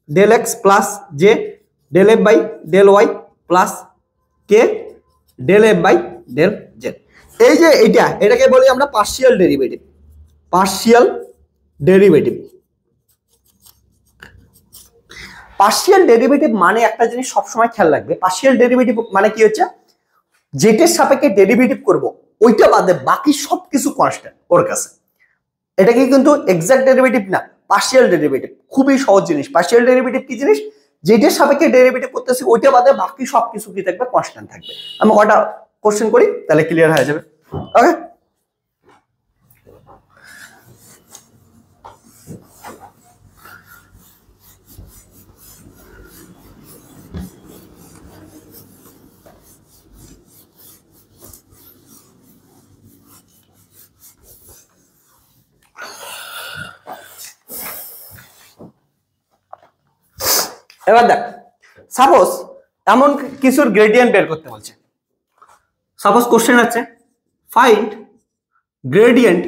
del x plus j del f by del y plus k del f by del z। এই যে এটাকে বলি আমরা partial derivative, partial derivative. Partial derivative মানে একটা জিনিস সবসময় খেয়াল রাখবে, পার্শিয়াল ডেরিভেটিভ মানে কি হচ্ছে, যেটার সাপেক্ষে ডেরিভেটিভ করব ওইটা বাদে বাকি সবকিছু কনস্ট্যান্ট ওর কাছে। এটাকে কিন্তু এক্সাক্ট ডেরিভেটিভ না, পার্শিয়াল ডেরিভেটিভ। খুবই সহজ জিনিস। পার্শিয়াল ডেরিভেটিভ কি জিনিস, যেটার সাপেক্ষে ডেরিভেটিভ করতেছি ওইটা বাদে বাকি সবকিছু কি থাকবে, কনস্ট্যান্ট থাকবে। আমি কটা কোশ্চেন করি তাহলে ক্লিয়ার হয়ে যাবে। ওকে, এবার দেখ, সাপোজ এমন কিছুর গ্রেডিয়েন্ট বের করতে বলছে। সাপোজ কোশ্চেন আছে, ফাইন্ড গ্রেডিয়েন্ট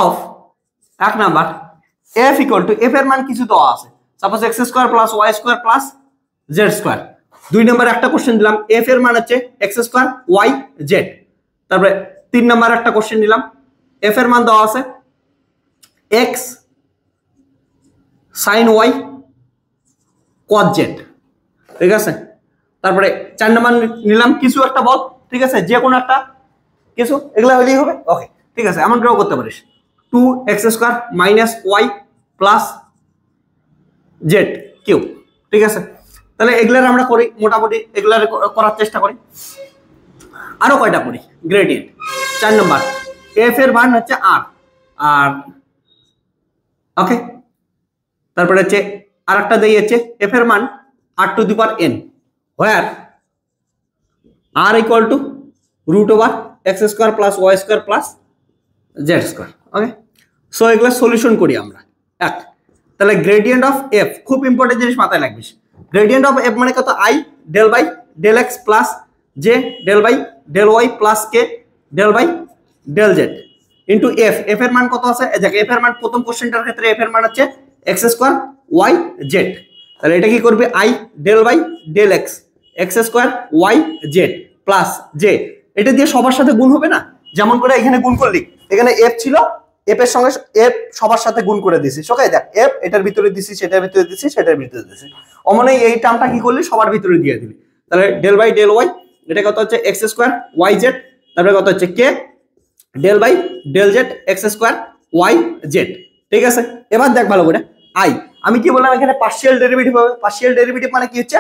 অফ এক number f equal two, f এর মান কিছু দেওয়া আছে, suppose x square plus y square plus z square. দুই নাম্বার একটা কোশ্চেন দিলাম, f এর মান হচ্ছে x স্কয়ার y z। তারপরে তিন নাম্বার একটা কোশ্চেন দিলাম, f এর মান দেওয়া আছে x sin y cos z, ঠিক আছে। তারপরে চার নাম্বার নিলাম কিছু একটা বল, ঠিক আছে, যে কোনো একটা কিছু, এগুলা হলেই হবে। ওকে, ঠিক আছে, এমন ড্র করতে পারিস 2x square minus y plus z cube, ঠিক আছে। তাহলে এগুলার আমরা করি, মোটামুটি এগুলার করার চেষ্টা করি। আরো কয়টা করি, গ্রেডিয়েন্ট 4 নম্বর, এফ এর মান হচ্ছে আর, আর ওকে, তারপরে হচ্ছে আরেকটা দিয়ে হচ্ছে এফ এর মান r to the power n, where r equal to root over x square plus y square plus z square. Okay, so এগুলো সলিউশন করি আমরা। এক, তাহলে গ্রেডিয়েন্ট অফ এফ, খুব ইম্পর্টেন্ট জিনিস মাথায় রাখবি, গ্রেডিয়েন্ট অফ এফ মানে কত, i del by del x plus j del by del y plus k del by del z into f. F এর মান কত আছে, দেখো এফ এর মান প্রথম কোশ্চেনটার ক্ষেত্রে এফ এর মান হচ্ছে এক্স স্কোয়ার ওয়াই জেড, তাহলে এটা কি করবে, i del by del x x square y z plus j, এটা দিয়ে সবার সাথে গুণ হবে না, যেমন করে এখানে গুণ করলি, এখানে এফ ছিল, এফ এর সঙ্গে এফ সবার সাথে গুণ করে দিছি, ওকে দেখ এফ এটার ভিতরে দিছি, সেটার ভিতরে দিছি, সেটার ভিতরে দিছি, অমনে এই টার্মটা কি করলি, সবার ভিতরে দিয়ে দিবি, তাহলে ডেল বাই ডেল ওয়াই, এটা কত হচ্ছে এক্স স্কোয়ার ওয়াই জেড, তারপরে কত হচ্ছে k del by del z x square y z. ঠিক আছে, এবার দেখ ভালো করে, আই আমি কি বললাম, এখানে পার্শিয়াল ডেরিভেটিভ হবে, পার্শিয়াল ডেরিভেটিভ মানে কি হচ্ছে,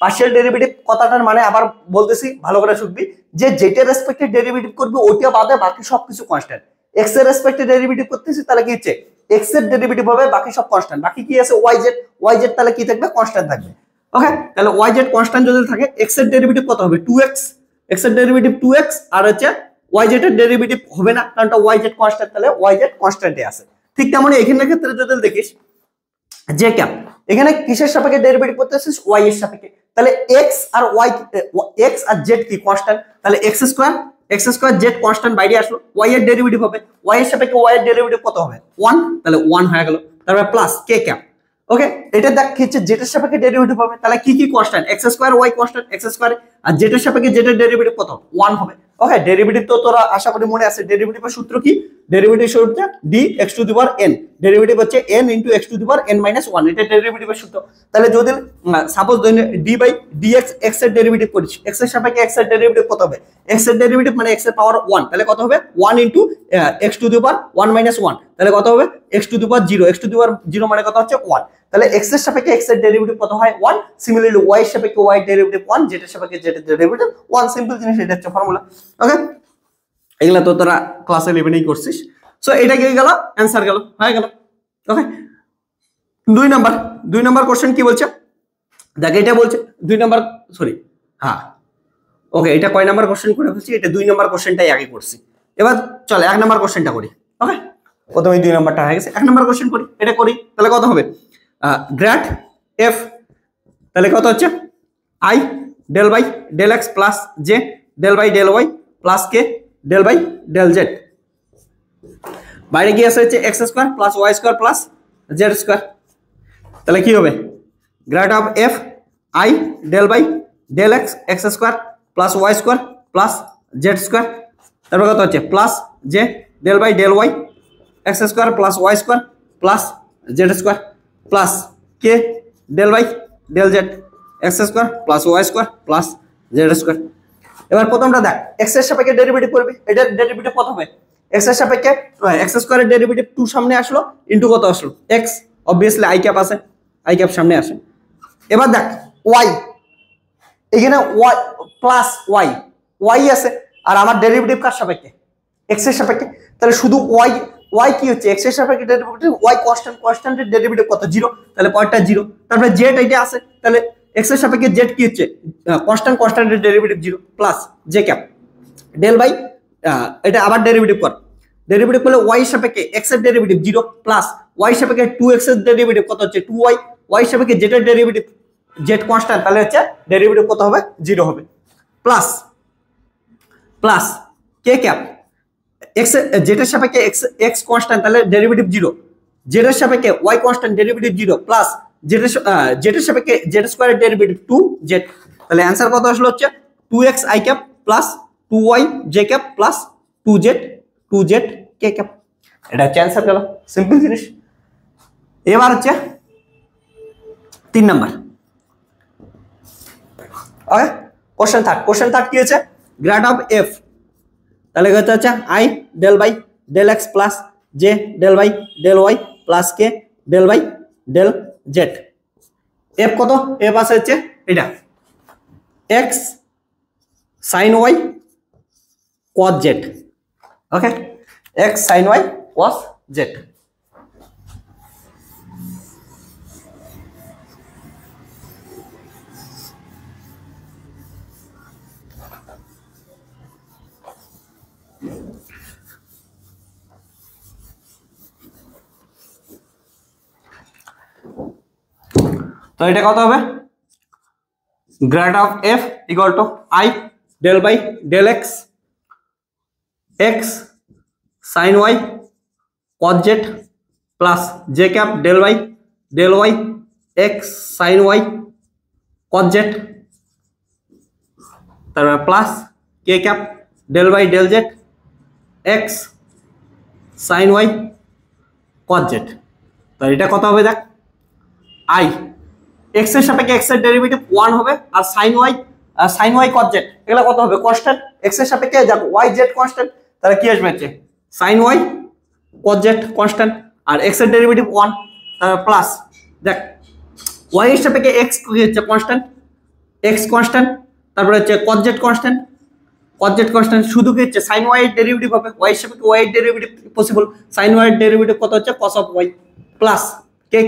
পার্শিয়াল ডেরিভেটিভ কথাটার মানে আবার বলতেছি, ভালো করে শুনবি, যে যেটা রেসপেক্টে ডেরিভেটিভ করবে ওইটা বাদে বাকি সবকিছু কনস্ট্যান্ট। এক্স এর রেসপেক্টে ডেরিভেটিভ করতেছি, তাহলে কি হচ্ছে এক্স এর ডেরিভেটিভ হবে, বাকি সব কনস্ট্যান্ট, বাকি কি আছে ওয়াই জেড তাহলে কি থাকবে, কনস্ট্যান্ট থাকবে। ওকে, তাহলে ওয়াই জেড কনস্ট্যান্ট যদি থাকে, এক্স এর ডেরিভেটিভ কত হবে 2x, এক্স এর ডেরিভেটিভ 2x, আর হচ্ছে ওয়াই জেড এর ডেরিভেটিভ হবে না, কারণ ওয়াই জেড কনস্ট্যান্ট, তাহলে ওয়াই জেড কনস্ট্যান্টে আছে। ঠিক তেমনি এখানের ক্ষেত্রে যদি দেখিস জে ক্যাপ, এখানে কিসের সাপেক্ষে ডেরিভেটিভ করতেছিস, ওয়াই এর সাপেক্ষে, তাহলে এক্স আর ওয়াই, এক্স আর জেড কি কনস্ট্যান্ট, তাহলে এক্স স্কোয়ার জেড কনস্ট্যান্ট বাইরে আসলো, ওয়াই এর ডেরিভেটিভ হবে, ওয়াই এর সাপেক্ষে ওয়াই এর ডেরিভেটিভ কত হবে 1, তাহলে 1 হয়ে গেল, তারপর প্লাস কে ক্যাপ। ওকে, এটা দেখ হচ্ছে জেড এর সাপেক্ষে ডেরিভেটিভ হবে, তাহলে কি কি constant, x square y constant x square, আর জেড এর সাপেক্ষে জেড এর ডেরিভেটিভ কত 1 হবে। ওকে, ডেরিভেটিভ তো তোরা আশা করি মনে আছে, ডেরিভেটিভের সূত্র কি, ডেরিভেটিভ সূত্র d x to the power n, derivative হচ্ছে n into x to the power n minus 1, এটা ডেরিভেটিভের সূত্র। তাহলে যদি suppose d by dx x এর ডেরিভেটিভ করিস, এক্স এর সাপেক্ষে এক্স এর ডেরিভেটিভ কত হবে, এক্স এর ডেরিভেটিভ মানে এক্স এর পাওয়ার 1, তাহলে কত হবে 1 into x to the power 1 minus 1, তাহলে কত হবে x to the power 0, x to the power 0 মানে কত হচ্ছে 1, তাহলে এক্স এর সাপেক্ষে এক্স এর ডেরিভেটিভ কত হয় 1, সিমিলারলি ওয়াই এর সাপেক্ষে ওয়াই এর ডেরিভেটিভ 1, জেড এর সাপেক্ষে জেড এর ডেরিভেটিভ 1, সিম্পল জিনিস, এটা হচ্ছে ফর্মুলা। ওকে, এগুলা তো তোরা ক্লাস 11 করছিস, সো এটা কি গেল, অ্যানসার গেল, হয়ে গেল। ওকে, 2 নাম্বার কোশ্চেন কি বলছে, দেখ এটা বলছে 2 নাম্বার, সরি হ্যাঁ ওকে, এটা কয় নাম্বার কোশ্চেন করে ফেলছি, এটা 2 নাম্বার কোশ্চেনটাই আগে করছি, এবার চল 1 নাম্বার কোশ্চেনটা করি। ওকে, প্রথমে 2 নাম্বারটা হয়ে গেছে, 1 নাম্বার কোশ্চেন করি, এটা করি, তাহলে কত হবে, গ্রেড এফ, তাহলে কত হচ্ছে i del by del x plus j del by del y plus k del by del z, বাইরে কি আছে হচ্ছে x square plus y square plus z square, তাহলে কি হবে grad of f i del by del x x square plus y square plus z square, তারপর কত হচ্ছে plus j del by del y x square plus y square plus z square plus k del by del z x square plus y square plus z square. এবার প্রথমটা দেখ, x এর সাপেক্ষে derivative করবি, এটার ডেরিভেটিভ কত হবে, x এর সাপেক্ষে এক্স স্কোয়ারের ডেরিভেটিভ 2 সামনে আসলো ইনটু কত আসলো এক্স, অবভিয়াসলি আই ক্যাপ আছে, আই ক্যাপ সামনে আসে। এবার দেখ ওয়াই, এখানে ওয়াই প্লাস ওয়াই, ওয়াই আছে, আর আমার ডেরিভেটিভ কার সাপেক্ষে, এক্স এর সাপেক্ষে, তাহলে শুধু ওয়াই, ওয়াই কি হচ্ছে এক্স এর সাপেক্ষে ডেরিভেটিভ, ওয়াই কনস্ট্যান্ট, কনস্ট্যান্টের ডেরিভেটিভ কত 0, তাহলে পয়েন্টটা 0, তারপরে জেড এটা আছে, তাহলে এক্স এর সাপেক্ষে জেড কি হচ্ছে কনস্ট্যান্ট, কনস্ট্যান্টের derivative 0 plus j cap del by, এটা আবার ডেরিভেটিভ কর, ডেরিভেটিভ করলে ওয়াই এর সাপেক্ষে এক্স এর ডেরিভেটিভ 0 প্লাস ওয়াই এর সাপেক্ষে 2x এর ডেরিভেটিভ কত হচ্ছে 2y, ওয়াই এর সাপেক্ষে জেড এর ডেরিভেটিভ জেড কনস্ট্যান্ট, তাহলে হচ্ছে ডেরিভেটিভ কত হবে 0 হবে, plus plus k cap x z এর সাপেক্ষে এক্স কনস্ট্যান্ট, তাহলে ডেরিভেটিভ 0, জেড এর সাপেক্ষে y constant derivative 0 plus z এর সাপেক্ষে জেড স্কয়ারের ডেরিভেটিভ 2z, তাহলে অ্যানসার কত আসলো হচ্ছে 2x i cap plus 2y j cap plus 2z k cap, এটা হচ্ছে অ্যানসার গেল, সিম্পল জিনিস। এবার হচ্ছে 3 নাম্বার, ওকে কোশ্চেন থার্ড কি হচ্ছে গ্রেড অফ এফ, তাহলে কত হচ্ছে i del by del x plus j del by del y plus k del by del z, f কত, এফ আছে হচ্ছে এটা x sine y cos z. Okay, x sine y cos z. তো এটা কত হবে, grad of f equal to i del by del x x sine y cos z plus j cap del by del y x sine y cos z, তারপরে plus k cap del by del z x sine y cos z. তো এটা কত হবে দেখ, I x এর সাপেক্ষে x এর derivative 1 হবে, আর সাইন ওয়াই কস জেড এগুলা কত হবে কনস্ট্যান্ট, এক্স এর সাপেক্ষে যাক ওয়াই জেড কনস্ট্যান্ট, তাহলে কি আসবে হচ্ছে sine y cos z constant, আর এক্স এর ডেরিভেটিভ 1, তারপর প্লাস দেখ ওয়াই এর সাপেক্ষে এক্স কি হচ্ছে কনস্ট্যান্ট, এক্স কনস্ট্যান্ট, তারপরে হচ্ছে cos z constant, cos z constant, শুধু কি হচ্ছে সাইন ওয়াই এর ডেরিভেটিভ হবে, ওয়াই এর সাপেক্ষে ওয়াই এর ডেরিভেটিভ পসিবল, সাইন ওয়াই এর ডেরিভেটিভ কত হচ্ছে cos of y plus k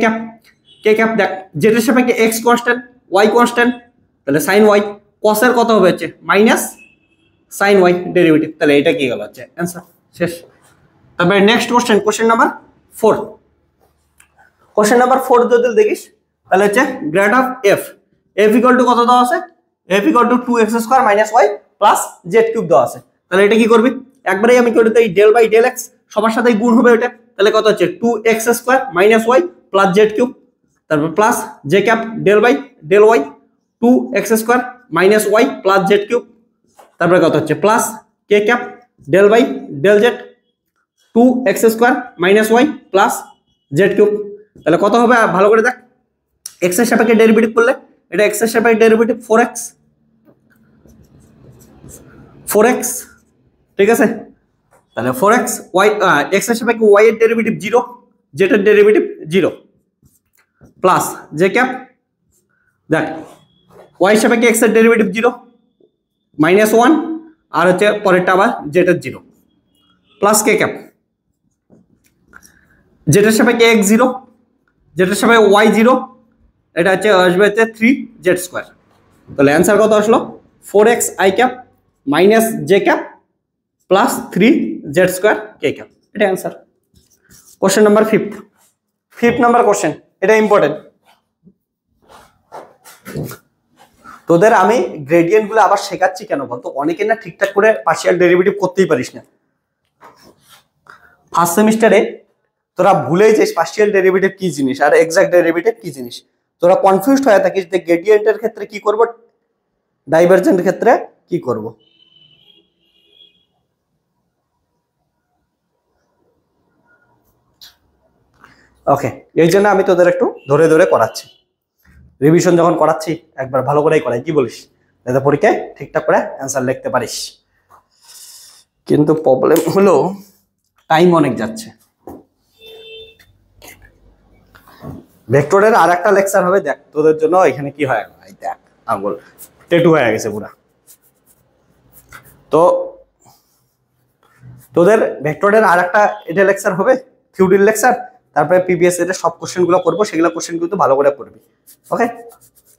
cap দেখ যেটার সাপেক্ষে এক্স কনস্ট্যান্ট ওয়াই কনস্ট্যান্ট, তাহলে সাইন ওয়াই কস এর কত হবে হচ্ছে মাইনাস সাইন ওয়াই ডেরিভেটিভ, তাহলে এটা কি গেল হচ্ছে অ্যান্সার শেষ। তারপরে next question number 4। Question number 4 যদি দেখিস তাহলে হচ্ছে grad of f equal to কত দেওয়া আছে, f equal to 2x square minus y plus z cube দেওয়া আছে, তাহলে এটা কি করবি একবারেই আমি করে দিই ডেল বাই ডেল এক্স সবার সাথে গুণ হবে এটা, তাহলে কত হচ্ছে 2x square minus y plus z cube, তারপর plus j cap del by del y 2x square minus y plus z cube, তারপরে কত হচ্ছে plus k cap del by del z 2x square minus y plus z cube, তাহলে কত হবে ভালো করে দেখ, x এর সাপেক্ষে ডেরিভেটিভ করলে এটা x এর সাপেক্ষে ডেরিভেটিভ 4x, ঠিক আছে, তাহলে 4x y x এর সাপেক্ষে y এর ডেরিভেটিভ 0 z এর ডেরিভেটিভ 0 প্লাস জে ক্যাপ দেখ y এর সাপেক্ষে x এর ডেরিভেটিভ 0 মাইনাস 1 আর হচ্ছে পরেরটা আবার z এর 0 প্লাস কে ক্যাপ z এর সাপেক্ষে x 0 z এর সাপেক্ষে y 0, এটা হচ্ছে আসবে হচ্ছে 3z স্কয়ার, তাহলে অ্যান্সার কত আসলো 4x i cap minus j cap plus 3z square k cap, এটা answer. Question number 5 number question, এটা ইম্পর্টেন্ট। তোদের আমি গ্রেডিয়েন্ট গুলো আবার শেখাচ্ছি কেন বলতো, অনেকে না ঠিকঠাক করে পার্শিয়াল ডেরিভেটিভ করতেই পারিস না। ফার্স্ট সেমিস্টারে তোরা ভুলেই যাস পার্শিয়াল ডেরিভেটিভ কি জিনিস আর এক্সাক্ট ডেরিভেটিভ কি জিনিস, তোরা কনফিউজড হয়ে থাকিস যে গ্রেডিয়েন্টের ক্ষেত্রে কি করব, ডাইভারজেন্টের ক্ষেত্রে কি করব। ওকে, এই জন্য আমি তোদের একটু ধরে ধরে করাচ্ছি, রিভিশন যখন করাচ্ছি একবার ভালো করেই করাই, কি বলিস, যাতে পরীক্ষায় ঠিকঠাক করে অ্যান্সার লিখতে পারিস। কিন্তু প্রবলেম হলো টাইম অনেক যাচ্ছে। ভেক্টরের আর একটা লেকচার হবে দেখ তোদের জন্য, এখানে কি হয় দেখ আঙ্গুল টেটু হয়ে গেছে পুরা। তো তোদের ভেক্টরের আর একটা এটা লেকচার হবে থিওরির লেকচার, তারপরে পিবিএস এর সব কোশ্চেন গুলো করবো, সেগুলো কোশ্চেন কিন্তু ভালো করে পড়বি। ওকে,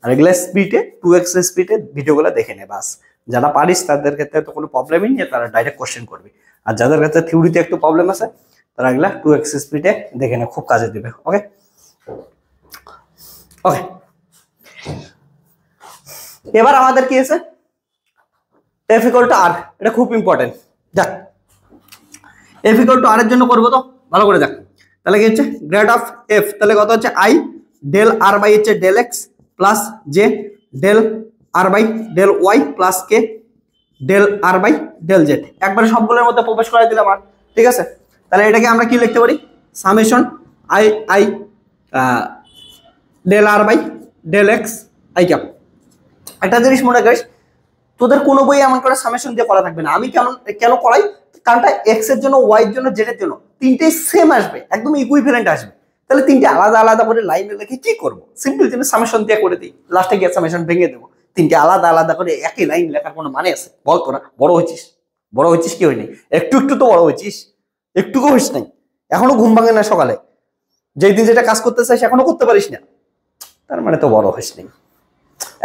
আর এগুলা স্পিডে 2x স্পিডে ভিডিওগুলো দেখে নে বাস, যারা পারিস তাদের ক্ষেত্রে তো কোনো প্রবলেমই নেই, তারা ডাইরেক্ট কোশ্চেন করবি, আর যাদের ক্ষেত্রে থিওরিতে একটু প্রবলেম আছে তারা এগুলা 2x স্পিডে দেখে নে, খুব কাজে দিবে। ওকে ওকে, এবার আমাদের কি আছে f = r, এটা খুব ইম্পর্টেন্ট। দেখ f = r এর জন্য করবো তো ভালো করে দেখ, তাহলে কি হচ্ছে গ্রেড অফ f, তাহলে কত হচ্ছে i ডেল r বাই হচ্ছে del x plus j del r by del y plus k del r by del z, একবারে সবগুলোর মধ্যে প্রবেশ করাই দিলাম আর, ঠিক আছে। তাহলে এটাকে আমরা কি লিখতে পারি, summation i del r by del x i cap. একটা জিনিস মনে করিস, তোদের কোনো বই এমন করে সামেশন দিয়ে করা থাকবে না। আমি কেন করাই, কারণটা x এর জন্য y এর জন্য z এর জন্য তিনটেই সেম আসবে, একদম ইকুইভ্যালেন্ট আসবে। তাহলে তিনটে আলাদা আলাদা করে লাইনে লিখে কি করবো? সিম্পল জিনিস সামেশন দিয়ে করে দিই, লাস্টে গিয়ে সামেশন ভেঙে দেবো। তিনটে আলাদা আলাদা করে একই লাইন লেখার কোনো মানে আছে? বল তোরা, বড় হয়েছিস কি হয়নি? একটু একটু তো বড় হয়েছিস, একটুকু হইস নাই, এখনো ঘুম ভাঙে না সকালে, যেই দিন যেটা কাজ করতে চাইস এখনো করতে পারিস না, তার মানে তো বড় হইস নাই,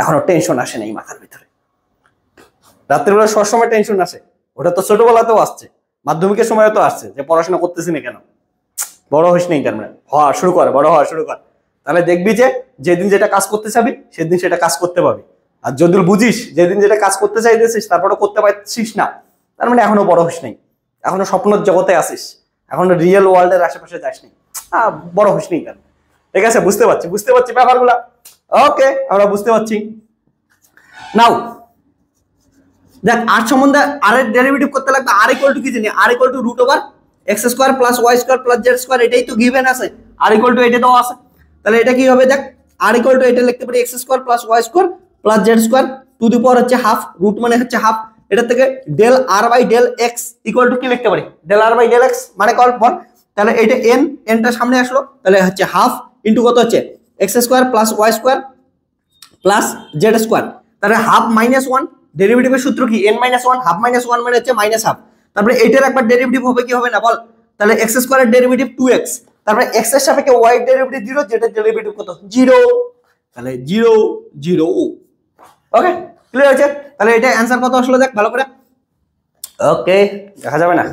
এখনো টেনশন আসে নাই মাথার ভিতরে। রাত্রিবেলা সবসময় টেনশন আসে, ওটা তো ছোটবেলাতেও আসছে, মাধ্যমিকের সময় তো আসছে, যে পড়াশোনা করতেছি না কেন, বড় হইস নাই তার মানে। হওয়া শুরু কর, বড় হওয়া শুরু কর, তাহলে দেখবি যে যেদিন যেটা কাজ করতে চাবি সেদিন সেটা কাজ করতে পাবি। আর যদি বুঝিস যেদিন যেটা কাজ করতে চাইতেছিস তারপরে করতে পারছিস না, তার মানে এখনো বড় হইস নাই, এখনো স্বপ্নের জগতে আসিস, এখনো রিয়েল ওয়ার্ল্ডের আশেপাশে যাস নি, বড় হইস নাই কেন? ঠিক আছে, বুঝতে পারছি ব্যাপারগুলা। ওকে, আমরা বুঝতে পারছি। নাও দেখ, আর সম্বন্ধে আর এর ডেরিভেটিভ করতে লাগবে। আর ইকুয়াল টু কি জানি? R equal to root over x square plus y square plus z square, এটাই তো গিভেন আছে। আর ইকুয়াল টু এটা দেওয়া আছে, তাহলে এটা কি হবে? দেখ, আর ইকুয়াল টু এটা লিখতে পারি x square plus y square plus z square to the power হচ্ছে হাফ, রুট মানে হচ্ছে হাফ, এটা থেকে del r by del x equal to কি লিখতে পারি? Del r by del x মানে কল বল, তাহলে এটা এন, এনটা সামনে আসলো, তাহলে হচ্ছে হাফ ইন্টু কত হচ্ছে x square plus y square plus z square, তাহলে হাফ মাইনাস ওয়ান, ডেরিভেটিভের সূত্র কি? n minus one, half minus one মানে হচ্ছে মাইনাস হাফ, তারপরে এটার একবার ডেরিভেটিভ হবে কি হবে না বল? তাহলে এক্স স্কোয়ারের ডেরিভেটিভ 2x, তারপরে x এর সাপেক্ষে y এর ডেরিভেটিভ 0, যেটা ডেরিভেটিভ কত? 0, তাহলে 0 0। ওকে, ক্লিয়ার আছে? তাহলে এটা অ্যানসার কত আসলো দেখ ভালো করে। ওকে, দেখা যাবে না?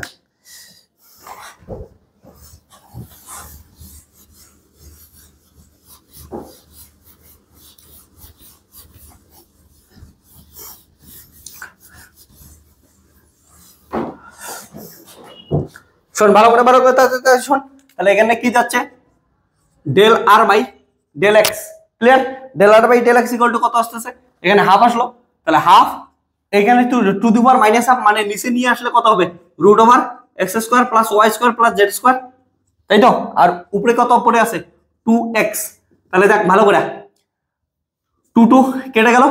শোন ভালো করে শোন, তাহলে এখানে কি যাচ্ছে? Del r by del x, clear? Del r by del x equal to কত আসতেছে? এখানে হাফ আসলো, তাহলে হাফ এখানে to the power minus half, মানে নিচে নিয়ে আসলে কত হবে? Root over x square plus y square plus z square, তাই তো? আর উপরে কত পড়ে আছে? 2x, তাহলে দেখ ভালো করে, 2 কেটে গেল,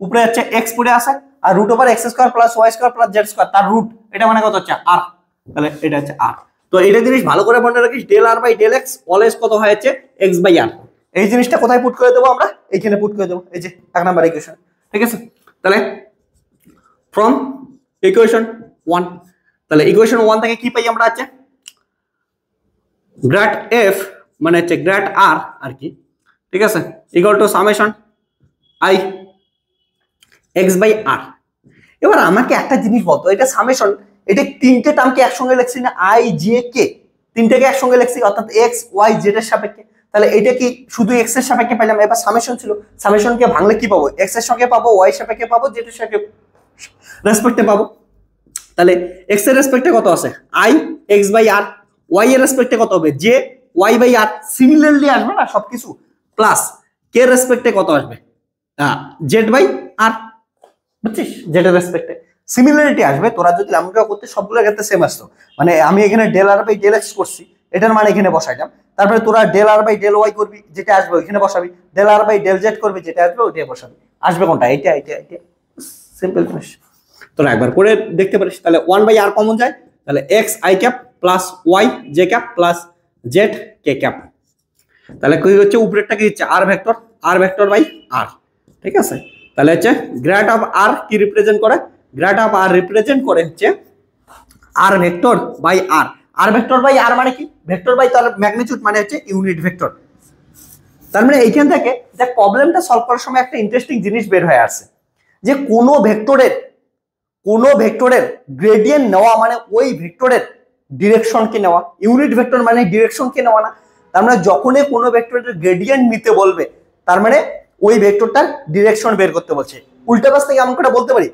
উপরে হচ্ছে এক্স পড়ে আছে, r root over x square plus y square plus z square, তার রুট, এটা মানে কত হচ্ছে? আর, তাহলে এটা হচ্ছে আর। তো এটা জিনিস ভালো করে মনে রাখিস, del r by del x always কত হয়েছে? X by r. এই জিনিসটা কোথায় পুট করে দেবো আমরা? এইখানে পুট করে দেবো, এই যে 1 নাম্বার ইকুয়েশন, ঠিক আছে? তাহলে ফ্রম ইকুয়েশন 1, তাহলে ইকুয়েশন 1 থেকে কি পাই আমরা? আছে গ্র্যাড এফ মানে হচ্ছে গ্র্যাড আর আর কি, ঠিক আছে, equal to summation i x by r. এবার আমাকে একটা জিনিস বলতো, এটা সামেশন, এটা তিনটে টার্মকে একসঙ্গে লিখছি না? আই জে কে, তিনটাকে একসঙ্গে লিখছি, অর্থাৎ এক্স ওয়াই জেড এর সাপেক্ষে। তাহলে এটা কি শুধু এক্স এর সাপেক্ষে পেলাম? এবার সামেশন ছিল, সামেশনকে ভাঙলে কি পাবো? এক্স এর সঙ্গে পাবো, ওয়াই সাপেক্ষে পাবো, জেড এর সাপেক্ষে রেসপেক্টে পাবো। তাহলে এক্স এর রেসপেক্টে কত আছে? I x by r, y এর রেসপেক্টে কত হবে? J y by r, similarly আসবে না সবকিছু, প্লাস কে রেসপেক্টে কত আসবে? জেড বাই আর, বুঝছিস? জেড এর রেসপেক্টে সিমিলারিটি আসবে। তোরা যদি আমরা করতে সবগুলোর ক্ষেত্রে সেম আসতো, মানে আমি এখানে del r by del x করছি, এটার মানে এখানে বসাইলাম, তারপরে তোরা del r by del y করবি, যেটা আসবে ওইখানে বসাবি, del r by del z করবি, যেটা আসবে ওইটাই বসাবি। আসবে কোনটা? এইটা এইটা এইটা, সিম্পল জিনিস। তোরা একবার করে দেখতে পারিস। তাহলে 1 বাই আর কমন যায়, তাহলে x i cap plus y j cap plus z k cap, তাহলে কি হচ্ছে? উপরেরটা কি হচ্ছে? আর ভেক্টর বাই আর, ঠিক আছে? তাহলে হচ্ছে গ্র্যাড অফ আর কি রিপ্রেজেন্ট করে? গ্র্যাড অফ আর রিপ্রেজেন্ট করে হচ্ছে r vector by r. R vector by r মানে কি? ভেক্টর বাই তার ম্যাগনিটিউড মানে হচ্ছে ইউনিট ভেক্টর। তার মানে এইখান থেকে দেখ, প্রবলেমটা সলভ করার সময় একটা ইন্টারেস্টিং জিনিস বের হয়ে আসছে, যে কোনো ভেক্টরের গ্রেডিয়েন্ট নেওয়া মানে ওই ভেক্টরের ডিরেকশনকে নেওয়া। ইউনিট ভেক্টর মানে ডিরেকশনকে নেওয়া না। তার মানে যখনই কোনো ভেক্টরের গ্রেডিয়েন্ট নিতে বলবে, তার মানে ওই ভেক্টরটার ডিরেকশন বের করতে বলছে। উল্টা পাশ থেকে এমন করে বলতে পারি,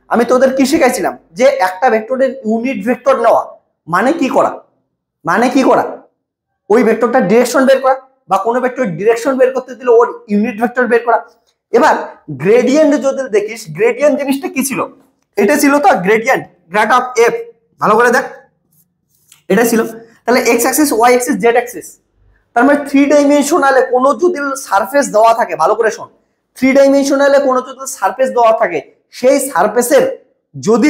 আমি তোদের কি শিখাইছিলাম? যে একটা ভেক্টরের ইউনিট ভেক্টর নেওয়া মানে কি করা? ওই ভেক্টরটার ডিরেকশন বের করা, বা কোনো ভেক্টরের ডিরেকশন বের করতে দিলে ওর ইউনিট ভেক্টর বের করা। এবার গ্রেডিয়েন্ট যদি দেখিস, গ্রেডিয়েন্ট জিনিসটা কি ছিল? এটা ছিল তো গ্রেডিয়েন্ট, গ্র্যাড অফ এফ, ভালো করে দেখ, এটা ছিল। তাহলে x axis, y axis, z axis, তার মানে 3 ডাইমেনশনালে কোনো যদি সারফেস দেওয়া থাকে, ভালো করে শোন, 3 ডাইমেনশনালে কোনো যদি সারফেস দেওয়া থাকে, সেই সারফেসের যদি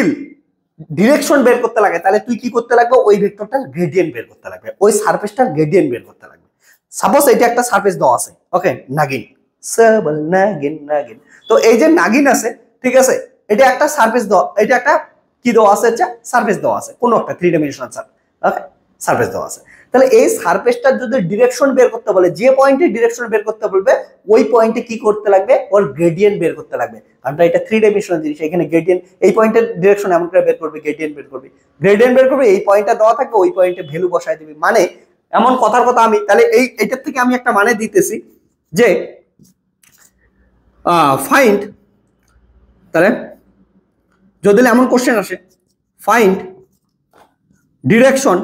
ডিরেকশন বের করতে লাগে, তাহলে তুই কি করতে লাগবে? ওই ভেক্টরটার গ্রেডিয়েন্ট বের করতে লাগবে, ওই সারফেসটার গ্রেডিয়েন্ট বের করতে লাগবে। সাপোজ এটা একটা সারফেস দেওয়া আছে, ওকে, নাগিন, সাবল নাগিন নাগিন। তো এই যে নাগিন আছে, ঠিক আছে, এটা একটা সারফেস দেওয়া, এটা একটা কি দেওয়া আছে, সারফেস দেওয়া আছে, কোনো একটা 3 ডাইমেনশনাল সারফেস দেওয়া আছে। তাহলে এই সারফেসটার যদি ডিরেকশন বের করতে বলে, যে পয়েন্টে ডিরেকশন বের করতে বলবে ওই পয়েন্টে কি করতে লাগবে, ওর গ্রেডিয়েন্ট বের করতে লাগবে। কারণ এটা 3 ডাইমেনশনাল জিনিস, এখানে গ্রেডিয়েন্ট, এই পয়েন্টের ডিরেকশন এমন করে বের করবে, গ্রেডিয়েন্ট বের করবে, গ্রেডিয়েন্ট বের করবে, এই পয়েন্টটা দেওয়া থাকবে, ওই পয়েন্টে ভ্যালু বসায় দিবি। মানে এমন কথার কথা আমি তাহলে এইটার থেকে আমি একটা মানে দিতেছি যে ফাইন্ড, তাহলে যদি এমন কোশ্চেন আসে, find direction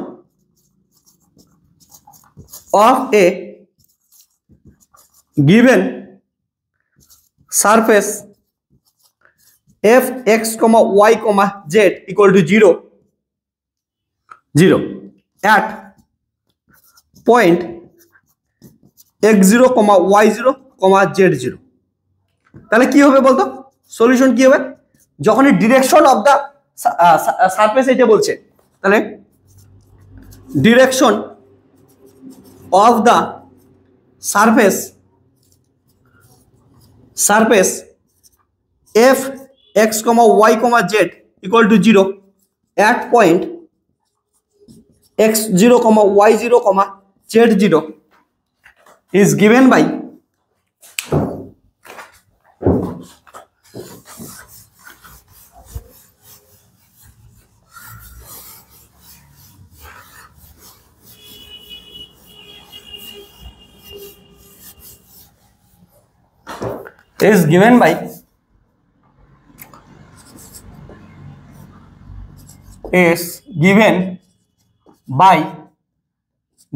of a given surface f x y z equal to 0 at point x0 y0 z0, তাহলে কি হবে বলতো, সলিউশন কি হবে, যখন ডিরেকশন অফ দা সারফেস এটা বলছে, তাহলে direction of the surface f x y z equal to 0 at point x0 y0 z0 is given by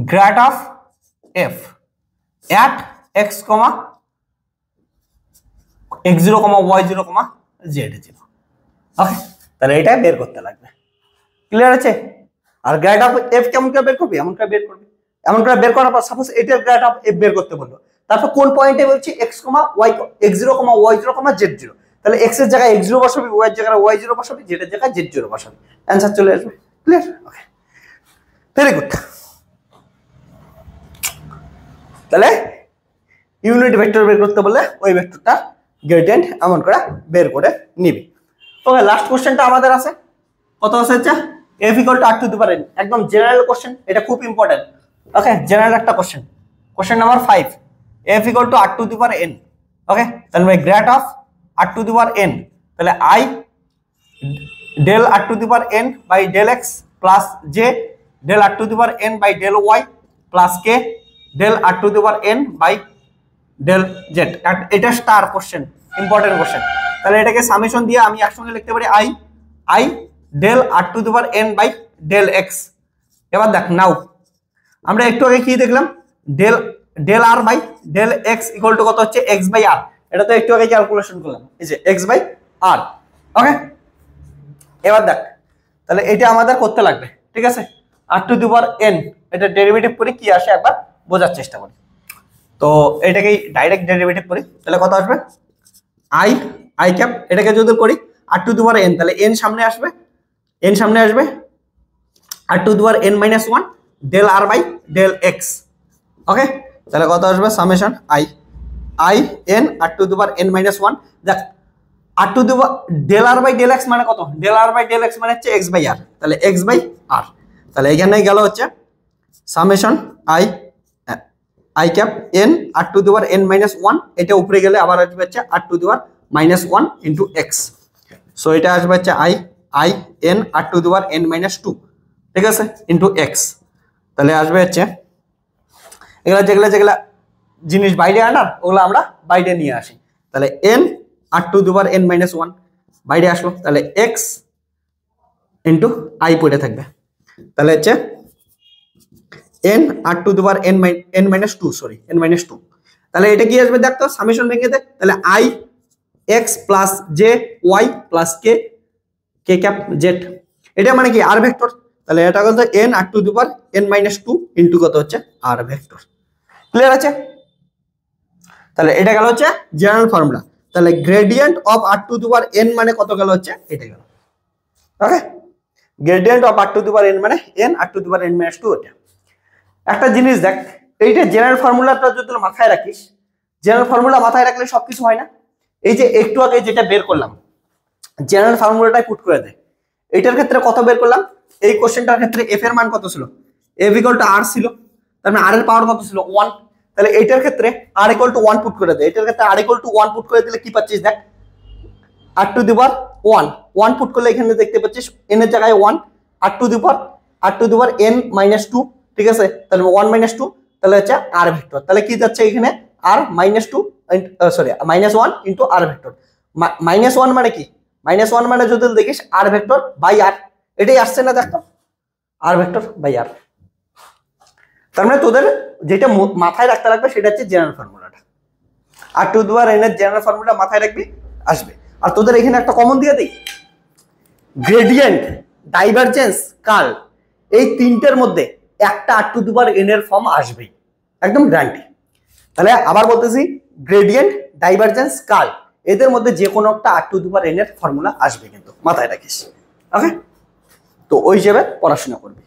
grad of f at x x0 y0 z0, ওকে, তাহলে এটা বের করতে লাগবে, ক্লিয়ার আছে। আর grade of F কেমন করে বের করবি, এমন করে বের করবি, এমন করে বের করার পর সাপোজ এটার গ্রেড অফ এফ বের করতে বললো, তারপর কোন পয়েন্টে বলছি x Y, x0 y0 z0, তাহলে এক্স এর জায়গায় x0 বসাবি, ওয়াই এর জায়গায় y0 বসাবি, z এর জায়গায় z0 বসাবি, অ্যানসার চলে আসবে, ক্লিয়ার, ওকে, ভেরি গুড। তাহলে ইউনিট ভেক্টর বের করতে বললে ওই ভেক্টরটা গ্রেডিয়েন্ট এমন করে বের করে নিবি। ওকে, লাস্ট কোশ্চেনটা আমাদের আছে, কত আছে, f equal to r to the power n, একদম জেনারেল কোশ্চেন, এটা খুব ইম্পর্টেন্ট, ওকে, জেনারেল একটা question, question number 5, f equal to r to the power n, ওকে, তাহলে grad of r to the power n, তাহলে i del r to the power n by del x plus j del r to the power n by del y plus k del r to the power n by del z, এটা star question, important question. তাহলে এটাকে summation দিয়ে আমি একসঙ্গে লিখতে পারি i del r to the power n by del x। এবার দেখ, নাও আমরা একটু আগে কি দেখলাম, del r by del x equal to কত হচ্ছে, x by r, এটা তো একটু আগে ক্যালকুলেশন করলাম, এই যে x by r, ওকে। এবার দেখ, তাহলে এটা আমাদের করতে লাগবে, ঠিক আছে, r to the power n, এটা ডেরিভেটিভ করে কি আসে একবার বোঝার চেষ্টা করি। তো এটাকে ডাইরেক্ট ডেরিভেটিভ করি, তাহলে কত আসবে, i ক্যাপ, এটাকে যদি করি r to the power n, তাহলে n সামনে আসবে, r to the power n minus 1 del r by del x, ওকে, তাহলে কত আসবে, summation i n r to the power n minus 1, দেখ r to the power del r by del x মানে কত, del r by del x মানে হচ্ছে x by r, তাহলে x by r, তাহলে এখানে গেল হচ্ছে summation i cap n r to the power n minus 1, এটা উপরে গেলে আবার আসবে হচ্ছে r to the power minus 1 into x, so এটা আসবে হচ্ছে i n r to the power n minus 2, ঠিক আছে, into x, তাহলে আসবে হচ্ছে এগুলা যেগুলা জিনিস বাইরে আনার ওগুলো আমরা বাইরে নিয়ে আসি, তাহলে n r to the power n minus 1 বাইরে আসলো, তাহলে x into i পড়ে থাকবে, তাহলে হচ্ছে n r to the power n minus 2, sorry n minus 2, তাহলে এটা কি আসবে দেখতো, সামেশন ভেঙে দেখ, তাহলে i x plus j y plus k cap z, এটা মানে কি r ভেক্টর, তাহলে এটা কত n r to the power n minus 2 into কত হচ্ছে r ভেক্টর, ক্লিয়ার আছে। তাহলে এটা গেল হচ্ছে জেনারেল ফর্মুলা, তাহলে gradient of r to the power n মানে কত গেল হচ্ছে এটা গেল, okay, gradient of r to the power n মানে n r to the power n minus 2, এটা একটা জিনিস দেখ, এইটা জেনারেল ফর্মুলাটা যদি মাথায় রাখিস, জেনারেল ফর্মুলা মাথায় রাখলে সবকিছু হয় না। এই যে একটু আগে যেটা বের করলাম জেনারেল ফর্মুলাটাই পুট করে দে। এইটার ক্ষেত্রে কত বের করলাম, এই কোশ্চেনটার ক্ষেত্রে এফ এর মান কত ছিল, এফ ইকুয়াল টু আর ছিল, তার মানে আর এর পাওয়ার কত ছিল 1। তাহলে এইটার ক্ষেত্রে আর ইকুয়াল টু 1 পুট করে দে। এটার ক্ষেত্রে আর ইকুয়াল টু 1 পুট করে দিলে কি পাচ্ছিস দেখ, আর টু দি পাওয়ার 1 পুট করলে এখানে দেখতে পাচ্ছিস n এর জায়গায় 1, r to the power n minus 2, ঠিক আছে। তাহলে 1 মাইনাস 2 তাহলে হচ্ছে আর ভেক্টর। তাহলে কি যাচ্ছে এখানে আর মাইনাস 2 সরি মাইনাস 1 ইন্টু আর ভেক্টর। মাইনাস 1 মানে কি, মাইনাস 1 মানে যদি দেখিস আর ভেক্টর বাই আর, এটাই আসছে না দেখো, আর ভেক্টর বাই আর। তার মানে তোদের যেটা মাথায় রাখতে লাগবে সেটা হচ্ছে জেনারেল ফর্মুলাটা, আর টু দি পাওয়ার n এর জেনারেল ফর্মুলা মাথায় রাখবি আসবে। আর তোদের এখানে একটা কমন দিয়ে দেই, গ্রেডিয়েন্ট, ডাইভারজেন্স, কার্ল, এই তিনটের মধ্যে একটা আর টু দি পাওয়ার n এর ফর্ম আসবেই, একদম গ্যারান্টি। তাহলে আবার বলতেছি, গ্রেডিয়েন্ট, ডাইভারজেন্স, কার্ল, এদের মধ্যে যে কোনো একটা আর টু দি পাওয়ার n এর ফর্মুলা আসবে, কিন্তু মাথায় রাখিস। ওকে, তো ওই হিসেবে পড়াশোনা করবি।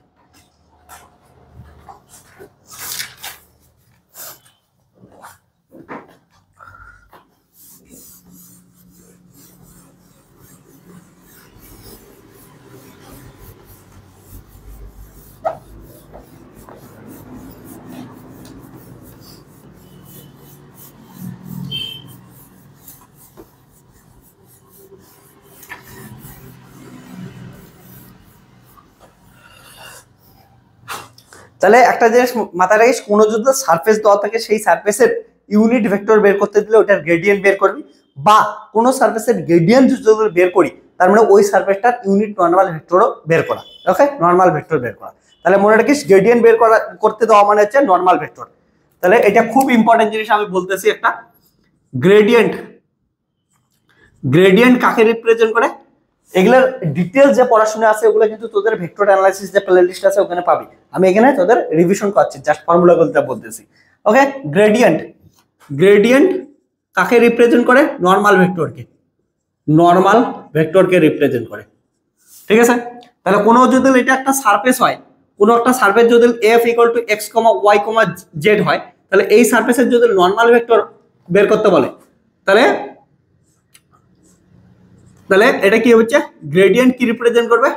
তাহলে একটা জিনিস মাথায় রাখিস, কোনো যদি সারফেস দেওয়া থাকে সেই সারফেসের ইউনিট ভেক্টর বের করতে দিলে ওটার গ্রেডিয়েন্ট বের করবি, বা কোনো সারফেসের গ্রেডিয়েন্ট যদি বের করি তার মানে ওই সারফেসটার ইউনিট নর্মাল ভেক্টরও বের করা। ওকে, নর্মাল ভেক্টর বের করা। তাহলে মনে রাখিস গ্রেডিয়েন্ট বের করতে দেওয়া মানে হচ্ছে নর্মাল ভেক্টর। তাহলে এটা খুব ইম্পর্টেন্ট জিনিস আমি বলতেছি একটা, গ্রেডিয়েন্ট, গ্রেডিয়েন্ট কাকে রিপ্রেজেন্ট করে, এগুলোর ডিটেলস যে পড়াশোনা আছে ওগুলো কিন্তু তোদের ভেক্টর অ্যানালাইসিস যে প্লেলিস্ট আছে ওখানে পাবি। আমি এখানে তোদের রিভিশন করছি, জাস্ট ফর্মুলাগুলোটা বলতেছি। ওকে, গ্রেডিয়েন্ট, গ্রেডিয়েন্ট কাকে রিপ্রেজেন্ট করে, নর্মাল ভেক্টরকে, নর্মাল ভেক্টরকে রিপ্রেজেন্ট করে, ঠিক আছে। তাহলে কোনো যদি এটা একটা সারফেস হয়, কোনো একটা সারফেস যদি f equal two x, y, z হয়, তাহলে এই সারফেসের যদি নর্মাল ভেক্টর বের করতে বলে তাহলে তাহলে এটা কি হচ্ছে, গ্রেডিয়েন্ট কি রিপ্রেজেন্ট করবে,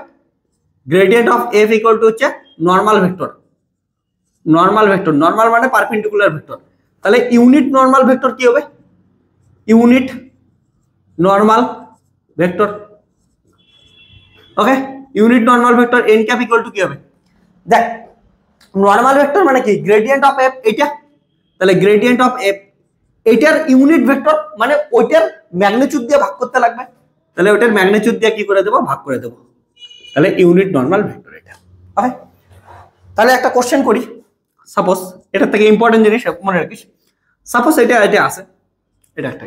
gradient of f equal to হচ্ছে normal vector, normal vector, normal মানে পারপেন্ডিকুলার ভেক্টর। তাহলে ইউনিট নর্মাল ভেক্টর কি হবে, unit normal vector. Okay, unit normal vector n cap equal to কি হবে, দেখ নর্মাল ভেক্টর মানে কি, গ্রেডিয়েন্ট অফ f এটা, তাহলে গ্রেডিয়েন্ট অফ f এটার ইউনিট ভেক্টর মানে ওইটার ম্যাগনিটিউড দিয়ে ভাগ করতে লাগবে, তাহলে ওটার ম্যাগনিটিউড দিয়ে কি করে দেবো, ভাগ করে দেবো, তাহলে ইউনিট নর্মাল ভেক্টর এটা। ওকে, তাহলে একটা কোশ্চেন করি, সাপোজ এটা থেকে ইম্পর্টেন্ট জিনিস মনে রাখিস, সাপোজ এটা এটা আছে, এটা একটা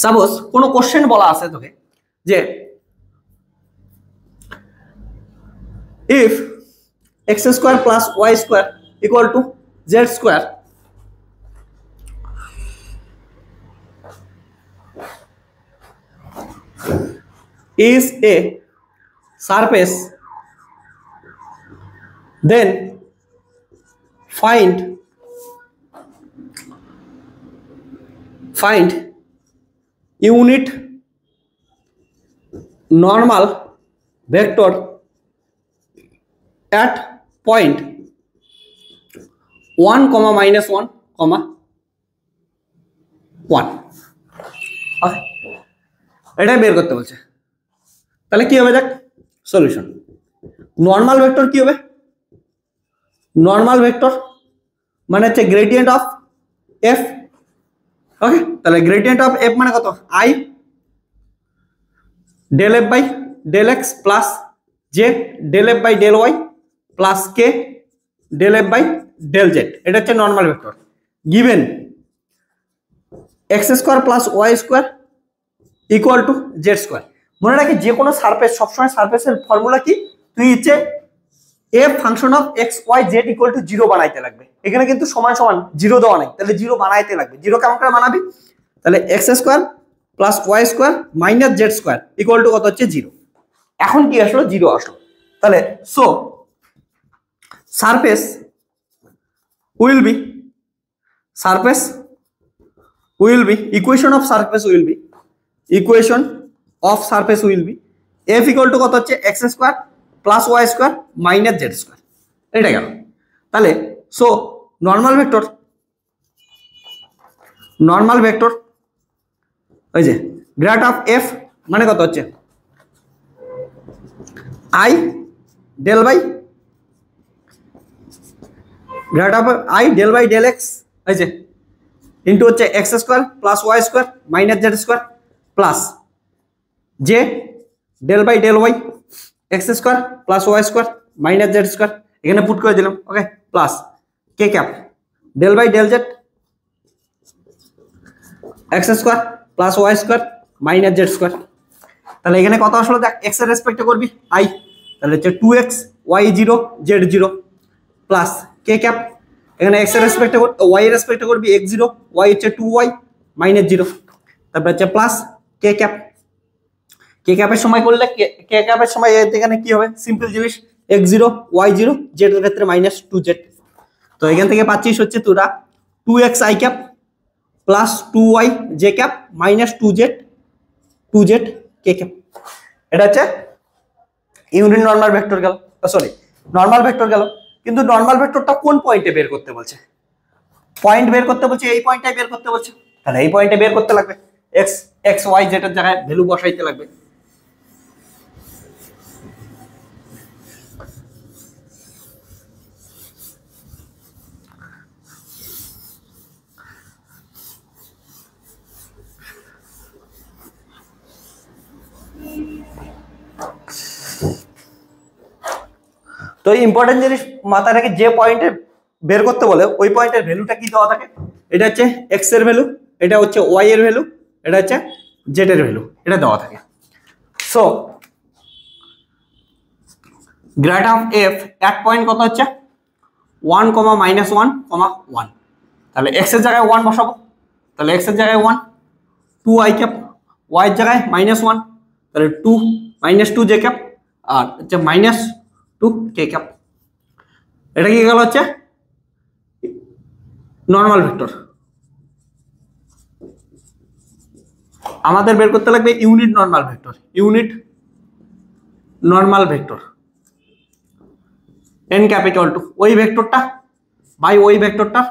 সাপোজ কোনো কোশ্চেন বলা আছে তোকে যে if x square plus y square equal to z square is a surface, then find unit normal vector at point 1, minus 1, 1। এটাই বের করতে বলছে। তাহলে কি হবে দেখ সলিউশন, নর্মাল ভেক্টর কি হবে, নর্মাল ভেক্টর মানে হচ্ছে গ্রেডিয়েন্ট অফ f। ওকে, তাহলে গ্রেডিয়েন্ট অফ f মানে কত, i del f by del x plus j del f by del y plus k del f by del z, এটা হচ্ছে normal vector. Given x square plus y square equal to z square. মনে রাখি যে কোনো surface সবসময় সারফেসের formula কি, তুই ইচ্ছে f function of x y z equal to 0 বানাইতে লাগবে, এখানে কিন্তু সমান সমান 0 দেওয়া নাই, তাহলে 0 বানাইতে লাগবে। 0 কেমন করে বানাবি, তাহলে x square plus y square minus z square equal to কত হচ্ছে 0। এখন কি আসলো, 0 আসলো। তাহলে so will be surface will be equation of surface will be equation of surface will be f equal to কত হচ্ছে x square plus y square minus z square. এটা গেল। তাহলে সো নরমাল ভেক্টর ওই যে গ্রেড অফ f মানে কত হচ্ছে i del by grade of i del by del x এই যে ইনটু হচ্ছে x square plus y square minus z square plus j del by del y x square plus y square minus z square এখানে put করে দিলাম। ওকে plus k cap del by del z x square plus y square minus z square. তাহলে এখানে কত আসলে দেখ x এর রেসপেক্টে করবি i, তাহলে হচ্ছে 2x y 0 z 0 plus k cap এখানে x এর রেসপেক্টে y এর রেসপেক্টে করবি x 0 y হচ্ছে 2y মাইনাস 0 তারপর হচ্ছে প্লাস k ক্যাপ এর সময় করলে k ক্যাপের সময় এখানে কি হবে সিম্পল জিনিস x 0 y 0 z এর ক্ষেত্রে মাইনাস 2z। তো এখান থেকে পাচ্ছিস হচ্ছে তোরা 2x i cap plus 2y j cap minus 2z k cap. এটা হচ্ছে ইউনিট নরমাল ভেক্টর গেল, সরি নরমাল ভেক্টর গেল। কিন্তু নরমাল ভেক্টরটা কোন পয়েন্টে বের করতে বলছে? পয়েন্ট বের করতে বলছে, এই পয়েন্টটাই বের করতে বলছে। তাহলে এই পয়েন্টে বের করতে লাগবে x y z এর জায়গায় ভ্যালু বসাইতে লাগবে। তো ইম্পর্টেন্ট জিনিস মাথায় রেখে যে পয়েন্টে বের করতে বলে ওই পয়েন্টের ভ্যালুটা কি দেওয়া থাকে, এটা হচ্ছে x এর ভ্যালু, এটা হচ্ছে y এর ভ্যালু, এটা হচ্ছে z এর ভ্যালু, এটা দেওয়া থাকে। সো গ্রেড অফ f এক পয়েন্ট কত হচ্ছে 1, -1, 1। তাহলে x এর জায়গায় 1 বসাবো, তাহলে x এর জায়গায় 1, 2i ক্যাপ, y এর জায়গায় -1 তাহলে 2 -2 j ক্যাপ আর হচ্ছে -2 k ক্যাপ। এটা কি গেল হচ্ছে নরমাল ভেক্টর। আমাদের বের করতে লাগবে unit normal vector n capital to ওই ভেক্টরটা বাই ওই ভেক্টরটা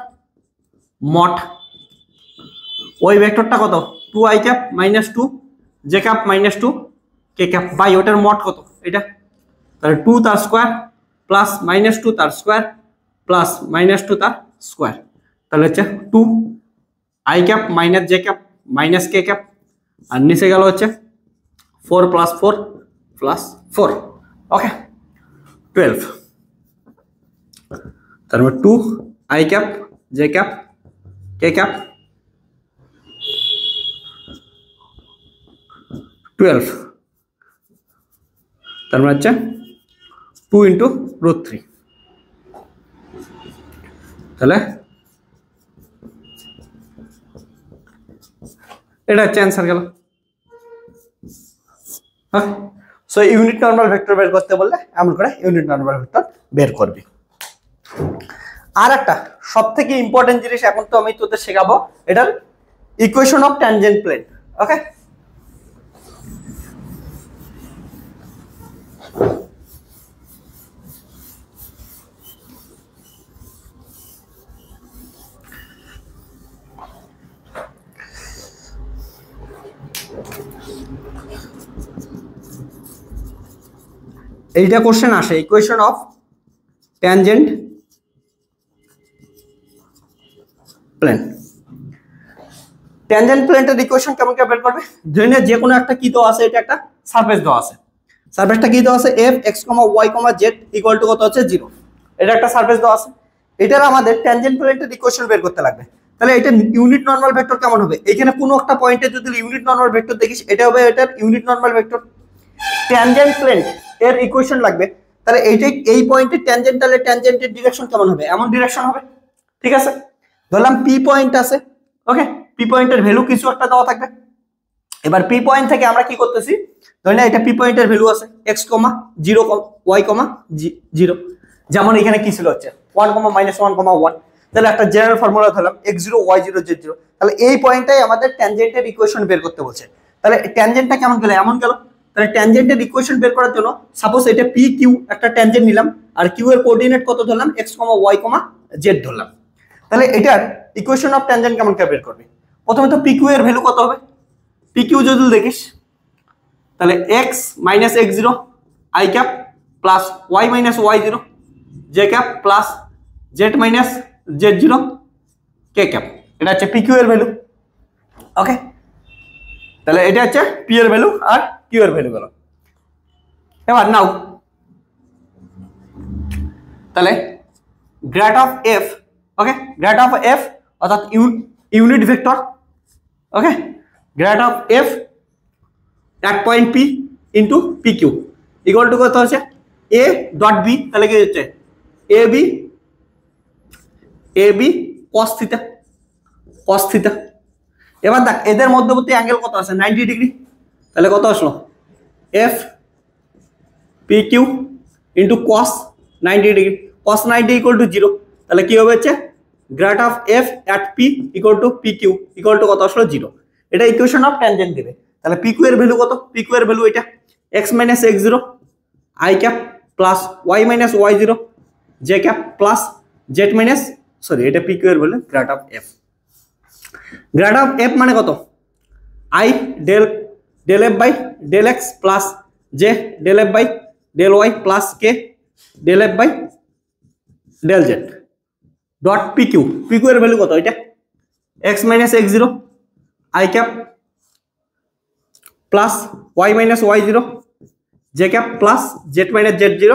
মড, ওই ভেক্টরটা কত 2i cap -2 j cap -2 k cap by ওটার মড কত এটা, তাহলে 2 তার স্কয়ার প্লাস -2 তার স্কয়ার প্লাস -2 তার স্কয়ার, তাহলে হচ্ছে 2 i cap minus j cap minus k cap আর নিচে গেল হচ্ছে 4 + 4 + 4। ওকে 12, তারপর 2 i cap j cap k cap 12, তারপর হচ্ছে 2 × √3, তাহলে এটা হচ্ছে অ্যান্সার গেল। সো ইউনিট নরমাল ভেক্টর বের করতে বললে এমন করে ইউনিট নরমাল ভেক্টর বের করবি। আর একটা সবথেকে ইম্পর্টেন্ট জিনিস এখন তো আমি তোদের শেখাবো, এটার equation of tangent plane. Okay এইটা কোশ্চেন আসে, equation of tangent plane. Tangent প্লেনটার ইকুয়েশন কেমন করে বের করবে? ধরে নে যে কোনো একটা কি দেওয়া আছে, এটা একটা সারফেস দেওয়া আছে, সারফেসটা কি দেওয়া আছে f x, y, z equal to কত হচ্ছে 0, এটা একটা সারফেস দেওয়া আছে। এটার আমাদের ট্যানজেন্ট প্লেনটার ইকুয়েশন বের করতে লাগবে। তাহলে এটা ইউনিট নরমাল ভেক্টর কেমন হবে? এখানে কোনো একটা পয়েন্টে যদি ইউনিট নরমাল ভেক্টর দেখিস, এটা হবে এটার unit normal vector. Tangent plane এর ইকুয়েশন লাগবে, তাহলে এইটাই এই পয়েন্টে ট্যানজেন্ট, তাহলে ট্যানজেন্টের ডিরেকশন কেমন হবে? এমন ডিরেকশন হবে। ঠিক আছে, ধরলাম পি পয়েন্ট আছে। ওকে পি পয়েন্টের ভ্যালু কিছু একটা দেওয়া থাকবে। এবার পি পয়েন্ট থেকে আমরা কি করতেছি, ধরে না এটা পি পয়েন্টের ভ্যালু আছে x, 0, y, 0, যেমন এখানে কি ছিল হচ্ছে 1, -1, 1, তাহলে একটা জেনারেল ফর্মুলা ধরলাম x0 y0 z0, তাহলে এই পয়েন্টটাই আমাদের ট্যানজেন্টের ইকুয়েশন বের করতে বলছে। তাহলে ট্যানজেন্টটা কেমন গেল, এমন গেল। তাহলে ট্যানজেন্টের ইকুয়েশন বের করার জন্য সাপোজ এটা পি কিউ একটা ট্যানজেন্ট নিলাম, আর কিউ এর কোঅর্ডিনেট কত ধরলাম, x, y, z ধরলাম। তাহলে এটার ইকুয়েশন অফ ট্যানজেন্ট কেমন করে বের করবে? প্রথমে তো পি কিউ এর ভ্যালু কত হবে, পি কিউ যদি দেখিস তাহলে x minus x0 i cap plus y minus y0 j cap plus z minus z0 k cap, এটা হচ্ছে পি কিউ এর ভ্যালু। ওকে, তাহলে এটা হচ্ছে পি এর ভ্যালু আর কিউ এর ভ্যালু গেল। এবার নাও তাহলে grad of F, okay, grad of F অর্থাৎ unit vector, okay, grad of F এক point P into P Q equal to কত হচ্ছে এ ডট বি, তাহলে কি হচ্ছে এ B cos theta, cos theta. এবার দেখ এদের মধ্যবর্তী অ্যাঙ্গেল কত আছে, 90 ডিগ্রি, তাহলে কত আসলো f p q into cos 90 degree, cos 90 equal to 0, তাহলে কি হবে হচ্ছে grad of f at p equal to p Q equal to কত আসলো 0। এটা ইকুয়েশন অফ ট্যানজেন্ট দেবে। তাহলে পি কিউ এর ভ্যালু কত, পি কিউ এর ভ্যালু এটা x minus x0 i cap plus y minus y0 j cap plus z minus, sorry এটা পি কিউ এর value grade of f. Grad of f মানে কত, i del f by del x plus j del f by del y plus k del f by del z dot p q, p Q এর value কত, এটা x minus x0 i cap plus y minus y0 j cap plus z minus z0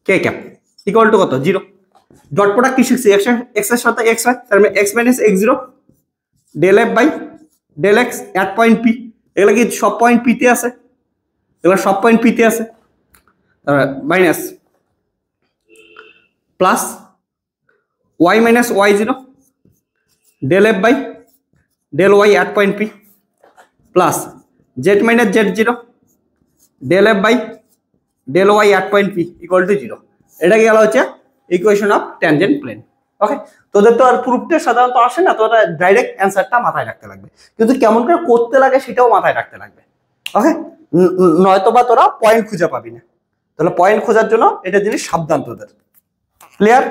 k cap equal to কত 0। Dot product কি শিখছি, x এর সাথে x হয়, তার মানে x minus x0 del f by del x at point p, এগুলো কি সব পয়েন্ট পিতে আছে, এগুলো সব পয়েন্ট পিতে আছে, তারপরে minus plus y minus y0 del f by del y at point p plus z minus z0 del f by del y at point p equal to 0। এটা কি গেল হচ্ছে equation of tangent plane. Okay, তোদের তো আর প্রুফটা সাধারণত আসে না, তোরা ডাইরেক্ট অ্যান্সারটা মাথায় রাখতে লাগবে, কিন্তু কেমন করে করতে লাগে সেটাও মাথায় রাখতে লাগবে। ওকে, নয়তো বা তোরা পয়েন্ট খুঁজে পাবি না, তাহলে পয়েন্ট খোঁজার জন্য এটা জিনিস সাবধান তোদের। ক্লিয়ার?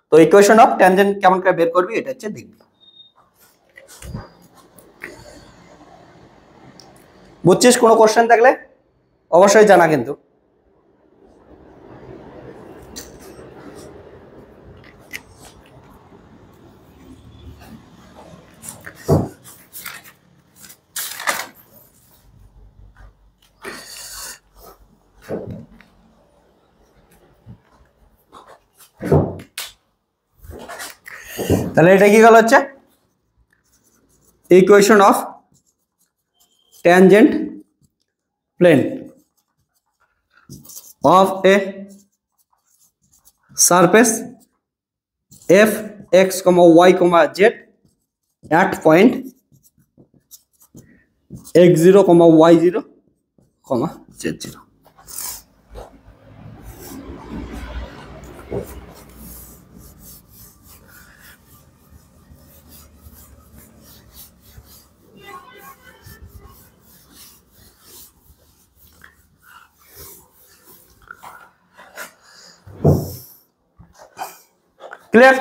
তো ইকুয়েশন অফ ট্যানজেন্ট কেমন করে বের করবি এটা হচ্ছে দেখবি। বুঝছিস? কোনো কোশ্চেন থাকলে অবশ্যই জানা কিন্তু। তাহলে এটা কি গেল হচ্ছে equation of tangent plane of a surface f x, y, z at point x0, y0, z0। Clear?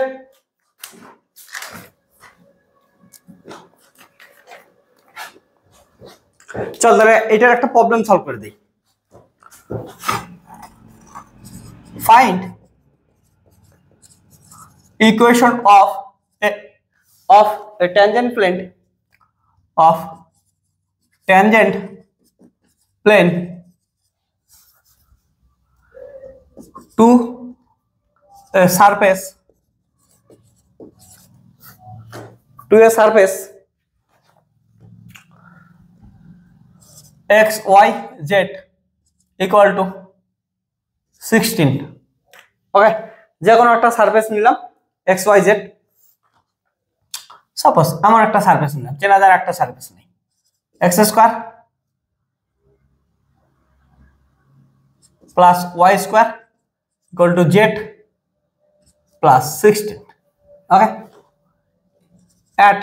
চল তাহলে এটার একটা প্রবলেম সলভ করে দিই। Find equation of a tangent plane of tangent plane to a surface x y z equal to 16। ওকে, যে কোনো একটা surface নিলাম x y z, সাপোজ আমার একটা সারফেস নিলাম, চেনাদার একটা সারফেস নেই, x square plus y square equal to z plus 16. Okay, at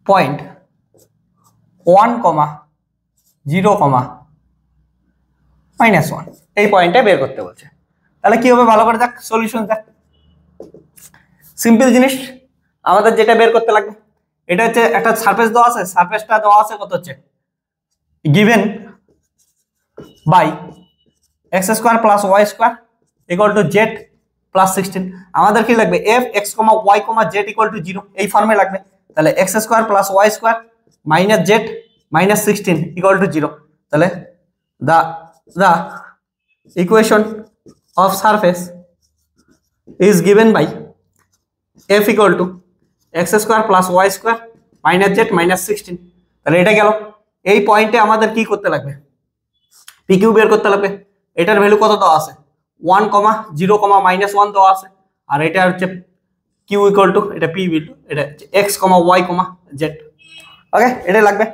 point 1, 0, -1 এই পয়েন্টে বের করতে বলছে। তাহলে কি হবে ভালো করে দেখ, সলিউশন দেখ। সিম্পল জিনিস, আমাদের যেটা বের করতে লাগবে, এটা হচ্ছে একটা সারফেস দেওয়া আছে, সারফেসটা দেওয়া আছে কত হচ্ছে given by x square plus y square equal to z plus 16। আমাদের কি লাগবে f x, y, z equal to 0 এই ফর্মে লাগবে। তাহলে x square plus y square minus z minus 16 equal to 0। তাহলে the equation of surface is given by f equal to x square plus y square minus z minus 16। তাহলে এটা গেল। এই পয়েন্টে আমাদের কি করতে লাগবে, pq বের করতে লাগবে। এটার ভ্যালু কত দেওয়া আছে 1, 0, -1 দেওয়া আছে। আর এটা হচ্ছে q ইকুয়াল টু, এটা p ভ্যালু, এটা হচ্ছে x, y, z। ওকে, এটা লাগবে।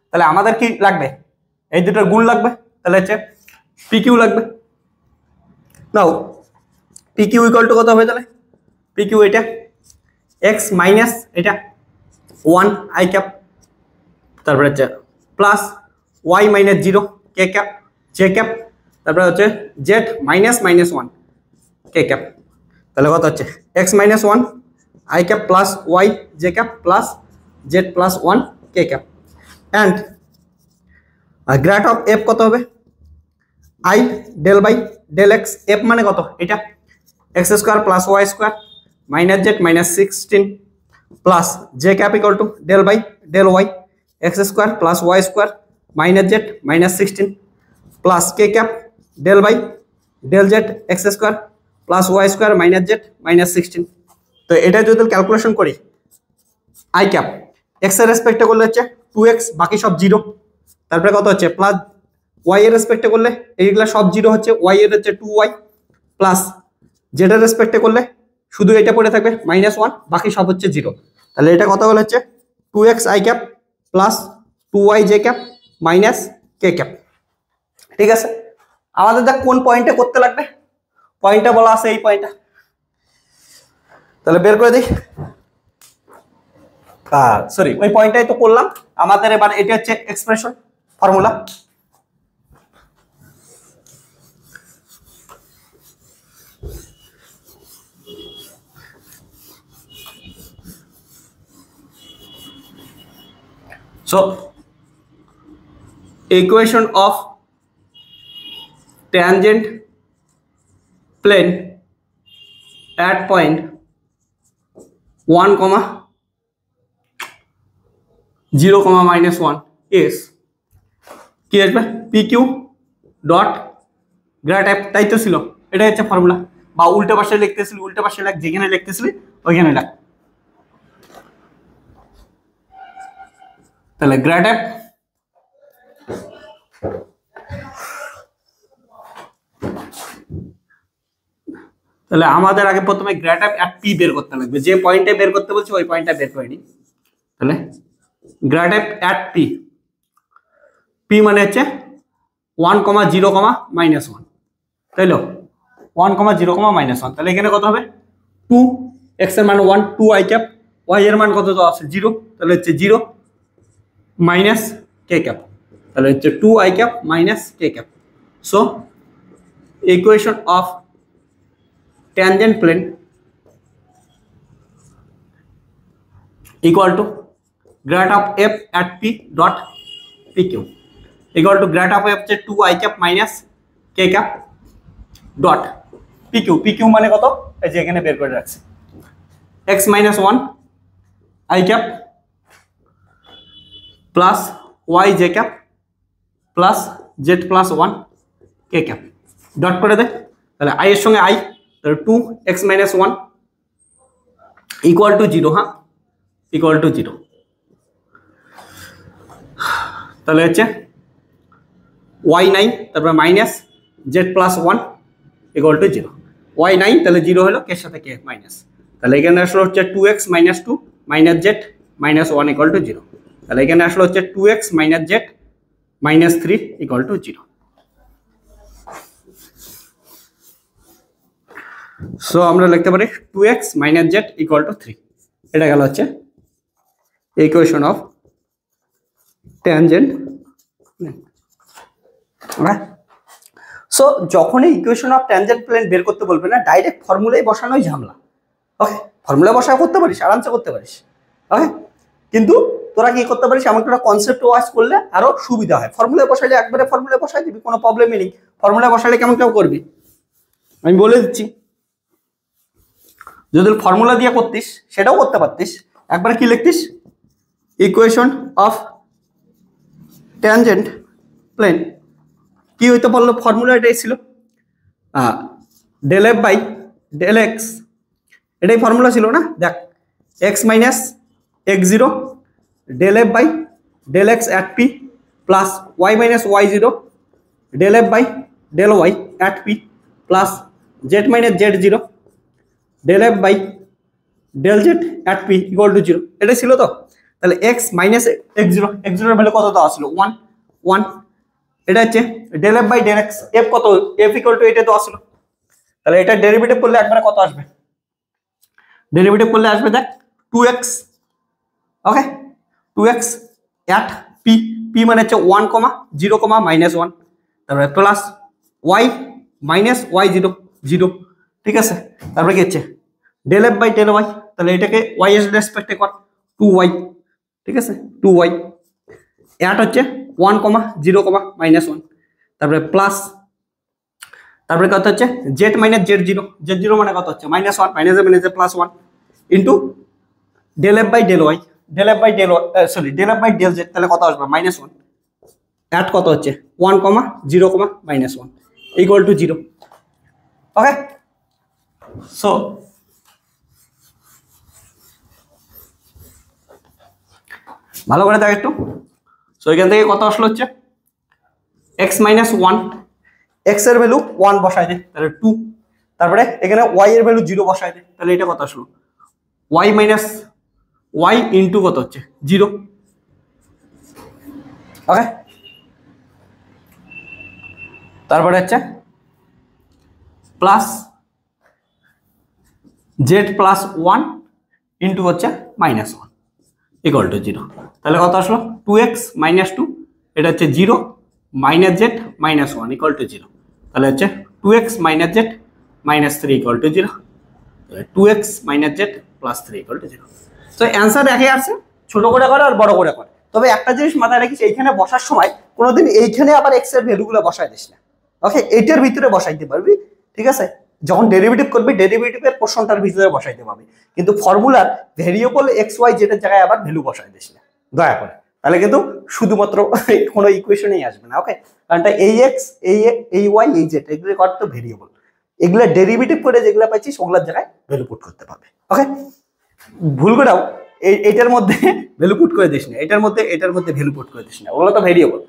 তাহলে আমাদের কি লাগবে, এই দুটোর গুণ লাগবে। তাহলে হচ্ছে pq লাগবে। নাও pq ইকুয়াল টু কত হবে, তাহলে pq এটা x মাইনাস এটা 1 i ক্যাপ, তারপরে হচ্ছে plus y minus 0 k cap j cap, তারপরে হচ্ছে z মাইনাস 1 k ক্যাপ। তাহলে কত হচ্ছে x minus 1 i cap plus y j cap plus z plus 1 k cap. And grad of f কত হবে i del by del x। f মানে কত, এটা x square plus y square minus z minus 16 plus j cap equal to del by del y x square plus y square minus z minus 16 plus k cap del by del z x square plus y square minus z minus 16। তো এটা যদি calculation করি, i cap x এর রেসপেক্টে করলে হচ্ছে 2x, বাকি সব 0। তারপরে কত হচ্ছে প্লাস y এর রেসপেক্টে করলে এইগুলা সব 0 হচ্ছে, y এর হচ্ছে 2y, প্লাস z এর রেসপেক্টে করলে শুধু এটা পড়ে থাকবে -1, বাকি সব হচ্ছে 0। তাহলে এটা কত হলো হচ্ছে 2x i cap plus 2y j cap minus k cap. ঠিক আছে, আমাদের দেখ কোন পয়েন্টে করতে লাগবে, পয়েন্টটা বলা আছে এই পয়েন্টটা। তাহলে বের করে দিই, সরি ওই পয়েন্টটাই তো করলাম। আমাদের এবার এটা হচ্ছে expression formula. So equation of tangent plane at point 1, 0, -1 is কি আসবে pq ডট গ্রেড f। তাই তো ছিল, এটাই হচ্ছে ফর্মুলা। বা উল্টো পাশে লিখতেছিলি উল্টো পাশে লাগ, যেখানে লিখতেছিলি ওইখানে লাগ। তাহলে গ্রেড f তাহলে আমাদের আগে প্রথমে গ্রেড f এট p বের করতে লাগবে। যে পয়েন্টে বের করতে বলছি ওই পয়েন্টটা বের করে নিই। তাহলে গ্রেড f এট p, p মানে হচ্ছে 1, 0, -1, তাইলো 1, 0, -1। তাহলে এখানে কত হবে 2, x এর মান 1, 2 i ক্যাপ, y এর মান কত তো আছে 0, তাহলে হচ্ছে 0 মাইনাস k ক্যাপ, তাহলে হচ্ছে 2 i cap minus k cap. So equation of tangent plane equal to grad of f at p dot pq equal to grad of f হচ্ছে 2 i cap minus k cap dot pq। pq মানে কত, এই যে এখানে বের করে রাখছি, x minus 1 i cap plus y j cap plus z plus 1 k cap dot করে দে। তাহলে i এর সঙ্গে i, তাহলে 2x minus 1 equal to 0, হ্যাঁ equal to 0। তাহলে হচ্ছে y 9, তারপরে minus z plus 1 equal to 0, y 9 তাহলে 0 হলো, কে সাথে কে মাইনাস। তাহলে এখানে আসলে হচ্ছে 2x minus 2 minus z minus 1 equal to 0। তাহলে এখানে আসলে হচ্ছে 2x minus z minus 3 equal to 0। So আমরা লিখতে পারি 2x - z = 3। এটা গেল হচ্ছে ইকুয়েশন অফ ট্যানজেন্ট। সো যখনই ইকুয়েশন অফ ট্যানজেন্ট প্লেন বের করতে বলবে না, ডাইরেক্ট ফর্মুলায় বসানোই ঝামেলা। ওকে, ফর্মুলা বসা করতে পারিস, আরামসে করতে পারিস। ওকে, কিন্তু তোরা কি করতে পারিস, এমন একটা কনসেপ্ট ওয়াজ করলে আরো সুবিধা হয়। ফর্মুলায় বসাইলে একবারে ফর্মুলায় বসাই দিবি, কোনো প্রবলেমই নেই। ফর্মুলায় বসাইলে কেমন কেমন করবি আমি বলে দিচ্ছি। যদি ফর্মুলা দিয়ে করতিস সেটাও করতে পারতিস। একবার কি লিখতিস, ইকুয়েশন অফ ট্যানজেন্ট প্লেন, কি হইতে পারলো, ফর্মুলা এটাই ছিল, del f by del x, এটাই ফর্মুলা ছিল না। দেখ, x minus x0 del f by del x at p plus y minus y0 del f by del y at p plus z minus z0 del f by del z at p equal to 0। এটাই ছিল তো। তাহলে x minus x0, x0 এর value কত দেওয়া ছিল, 1 1। এটা হচ্ছে del f by del x, f কত, f ইকুয়াল টু এটা দেওয়া ছিল। তাহলে এটা ডেরিভেটিভ করলে একবারে কত আসবে, ডেরিভেটিভ করলে আসবে দেখ 2x। Okay, 2x at p, p মানে হচ্ছে 1, 0, -1, তারপরে প্লাস y মাইনাস y0 0। ঠিক আছে, তারপরে কি হচ্ছে del f by del y, তাহলে এটাকে y এর রেসপেক্টে কর 2y। ঠিক আছে, 2y at হচ্ছে 1, 0, -1, তারপরে প্লাস, তারপরে কত হচ্ছে z মাইনাস z0, z0 মানে কত হচ্ছে -1, মাইনাসে মাইনাসে +1 into del f by del y, del f by del del f by del z, তাহলে কত আসবে -1 at কত হচ্ছে 1, 0, -1 ইকুয়াল টু 0। ওকে, সো ভালো করে দেখ একটু। সো এখান থেকে কত আসলো হচ্ছে x মাইনাস 1, x এর ভ্যালু 1 বসাই দে, তাহলে 2। তারপরে এখানে y এর ভ্যালু 0 বসাই দে, তাহলে এটা কত আসলো y মাইনাস y ইন্টু কত হচ্ছে 0। ওকে, তারপরে হচ্ছে প্লাস z প্লাস 1 ইন্টু হচ্ছে -1 ইকুয়াল টু 0। তাহলে কত আসলো 2x মাইনাস 2, এটা হচ্ছে 0 minus z minus 1 equal to 0। তাহলে হচ্ছে 2x minus z minus 3 equal to 0, 2x minus z plus 3 equal to 0। তো অ্যান্সার দেখে আসছে, ছোট করে করে আর বড় করে করে। তবে একটা জিনিস মাথায় রাখিস, এইখানে বসার সময় কোনোদিন এইখানে আবার x এর ভ্যালুগুলো বসাই দিস না। ওকে, এইটার ভিতরে বসাইতে পারবি। ঠিক আছে, যখন ডেরিভেটিভ করবি ডেরিভেটিভের পোর্শনটার ভিতরে বসাইতে পারবি, কিন্তু ফর্মুলার ভেরিয়েবল x y যেটার জায়গায় আবার ভ্যালু বসাই দিস না দয়া করে, তাহলে কিন্তু শুধুমাত্র কোনো ইকুয়েশনেই আসবে না। ওকে, কারণ এই x এই y এই z এগুলো কত ভেরিয়েবল, এগুলো ডেরিভেটিভ করে যেগুলো পাইছিস ওগুলোর জায়গায় ভ্যালু পুট করতে পারবে। ওকে, ভুল করেও এইটার মধ্যে ভ্যালু পুট করে দিস না, এটার মধ্যে ভ্যালু পুট করে দিস না, ওগুলো তো ভেরিয়েবল।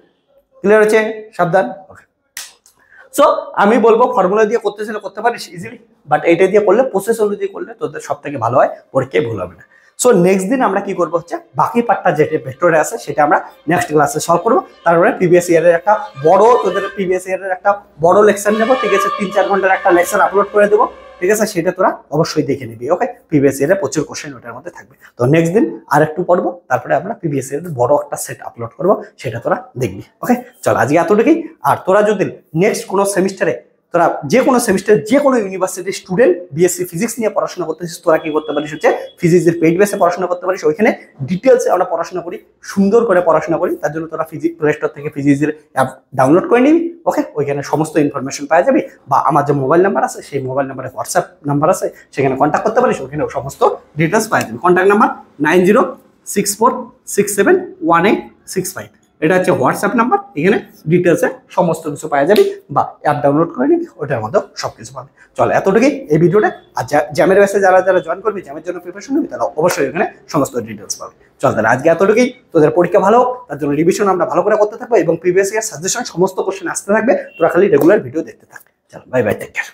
ক্লিয়ার হচ্ছে, সাবধান। ওকে, সো আমি বলবো ফর্মুলা দিয়ে করতে চাইলে করতে পারিস ইজিলি, বাট এটা দিয়ে করলে প্রসেস অনুযায়ী করলে তোদের সব থেকে ভালো হয়, পরীক্ষায় ভুল হবে না। সো নেক্সট দিন আমরা কি করবো হচ্ছে বাকি পার্টটা যেটা ভেক্টরে আছে সেটা আমরা নেক্সট ক্লাসে সলভ করবো। তারপরে প্রিভিয়াস ইয়ারের একটা বড়, তোদের প্রিভিয়াস ইয়ারের একটা বড় লেকচার নেবো। ঠিক আছে, 3-4 ঘন্টার একটা লেকচার আপলোড করে দেবো। ঠিক আছে, সেটা তোরা অবশ্যই দেখে নিবি। ওকে, প্রিভিয়াস ইয়ারে প্রচুর কোশ্চেন ওটার মধ্যে থাকবে। তো নেক্সট দিন আর একটু পড়বো, তারপরে আমরা প্রিভিয়াস ইয়ারের বড় একটা সেট আপলোড করবো, সেটা তোরা দেখবি। ওকে, চল আজকে এতটুকুই। আর তোরা যদি নেক্সট কোনো সেমিস্টারে, তোরা যে কোনো সেমিস্টারে যে কোনো ইউনিভার্সিটির স্টুডেন্ট বিএসসি ফিজিক্স নিয়ে পড়াশোনা করতেছিস, তোরা কি করতে পারিস হচ্ছে ফিজিক্সের পেইড বেসে পড়াশোনা করতে পারিস। ওইখানে ডিটেলসে আমরা পড়াশোনা করি, সুন্দর করে পড়াশোনা করি। তার জন্য তোরা প্লে স্টোর থেকে ফিজিক্সের অ্যাপ ডাউনলোড করে নিবি। ওকে, ওইখানে সমস্ত ইনফরমেশন পাওয়া যাবে, বা আমার যে মোবাইল নাম্বার আছে সেই মোবাইল নাম্বারে হোয়াটসঅ্যাপ নাম্বার আছে, সেখানে কন্ট্যাক্ট করতে পারিস। ওখানে সমস্ত ডিটেলস পাওয়া যাবে। কন্ট্যাক্ট নাম্বার 9064671865, এটা হচ্ছে হোয়াটসঅ্যাপ নাম্বার। এখানে ডিটেলসে সমস্ত কিছু পাওয়া যাবে, বা অ্যাপ ডাউনলোড করে নিবি, ওটার মধ্যে সবকিছু পাবে। চল এতটুকুই এই ভিডিওটা। আর জ্যামের ব্যাসে যারা যারা জয়েন করবি, জ্যামের জন্য প্রিপারেশন নিবি, তারা অবশ্যই এখানে সমস্ত ডিটেলস পাবে। চল তাহলে আজকে এতটুকুই। তোদের পরীক্ষা ভালো, তার জন্য রিভিশন আমরা ভালো করে করতে থাকবো, এবং প্রিভিয়াস ইয়ার সাজেশন সমস্ত কোশ্চেন আসতে থাকবে। তোরা খালি রেগুলার ভিডিও দেখতে থাক। চল বাই বাই, টেক কেয়ার।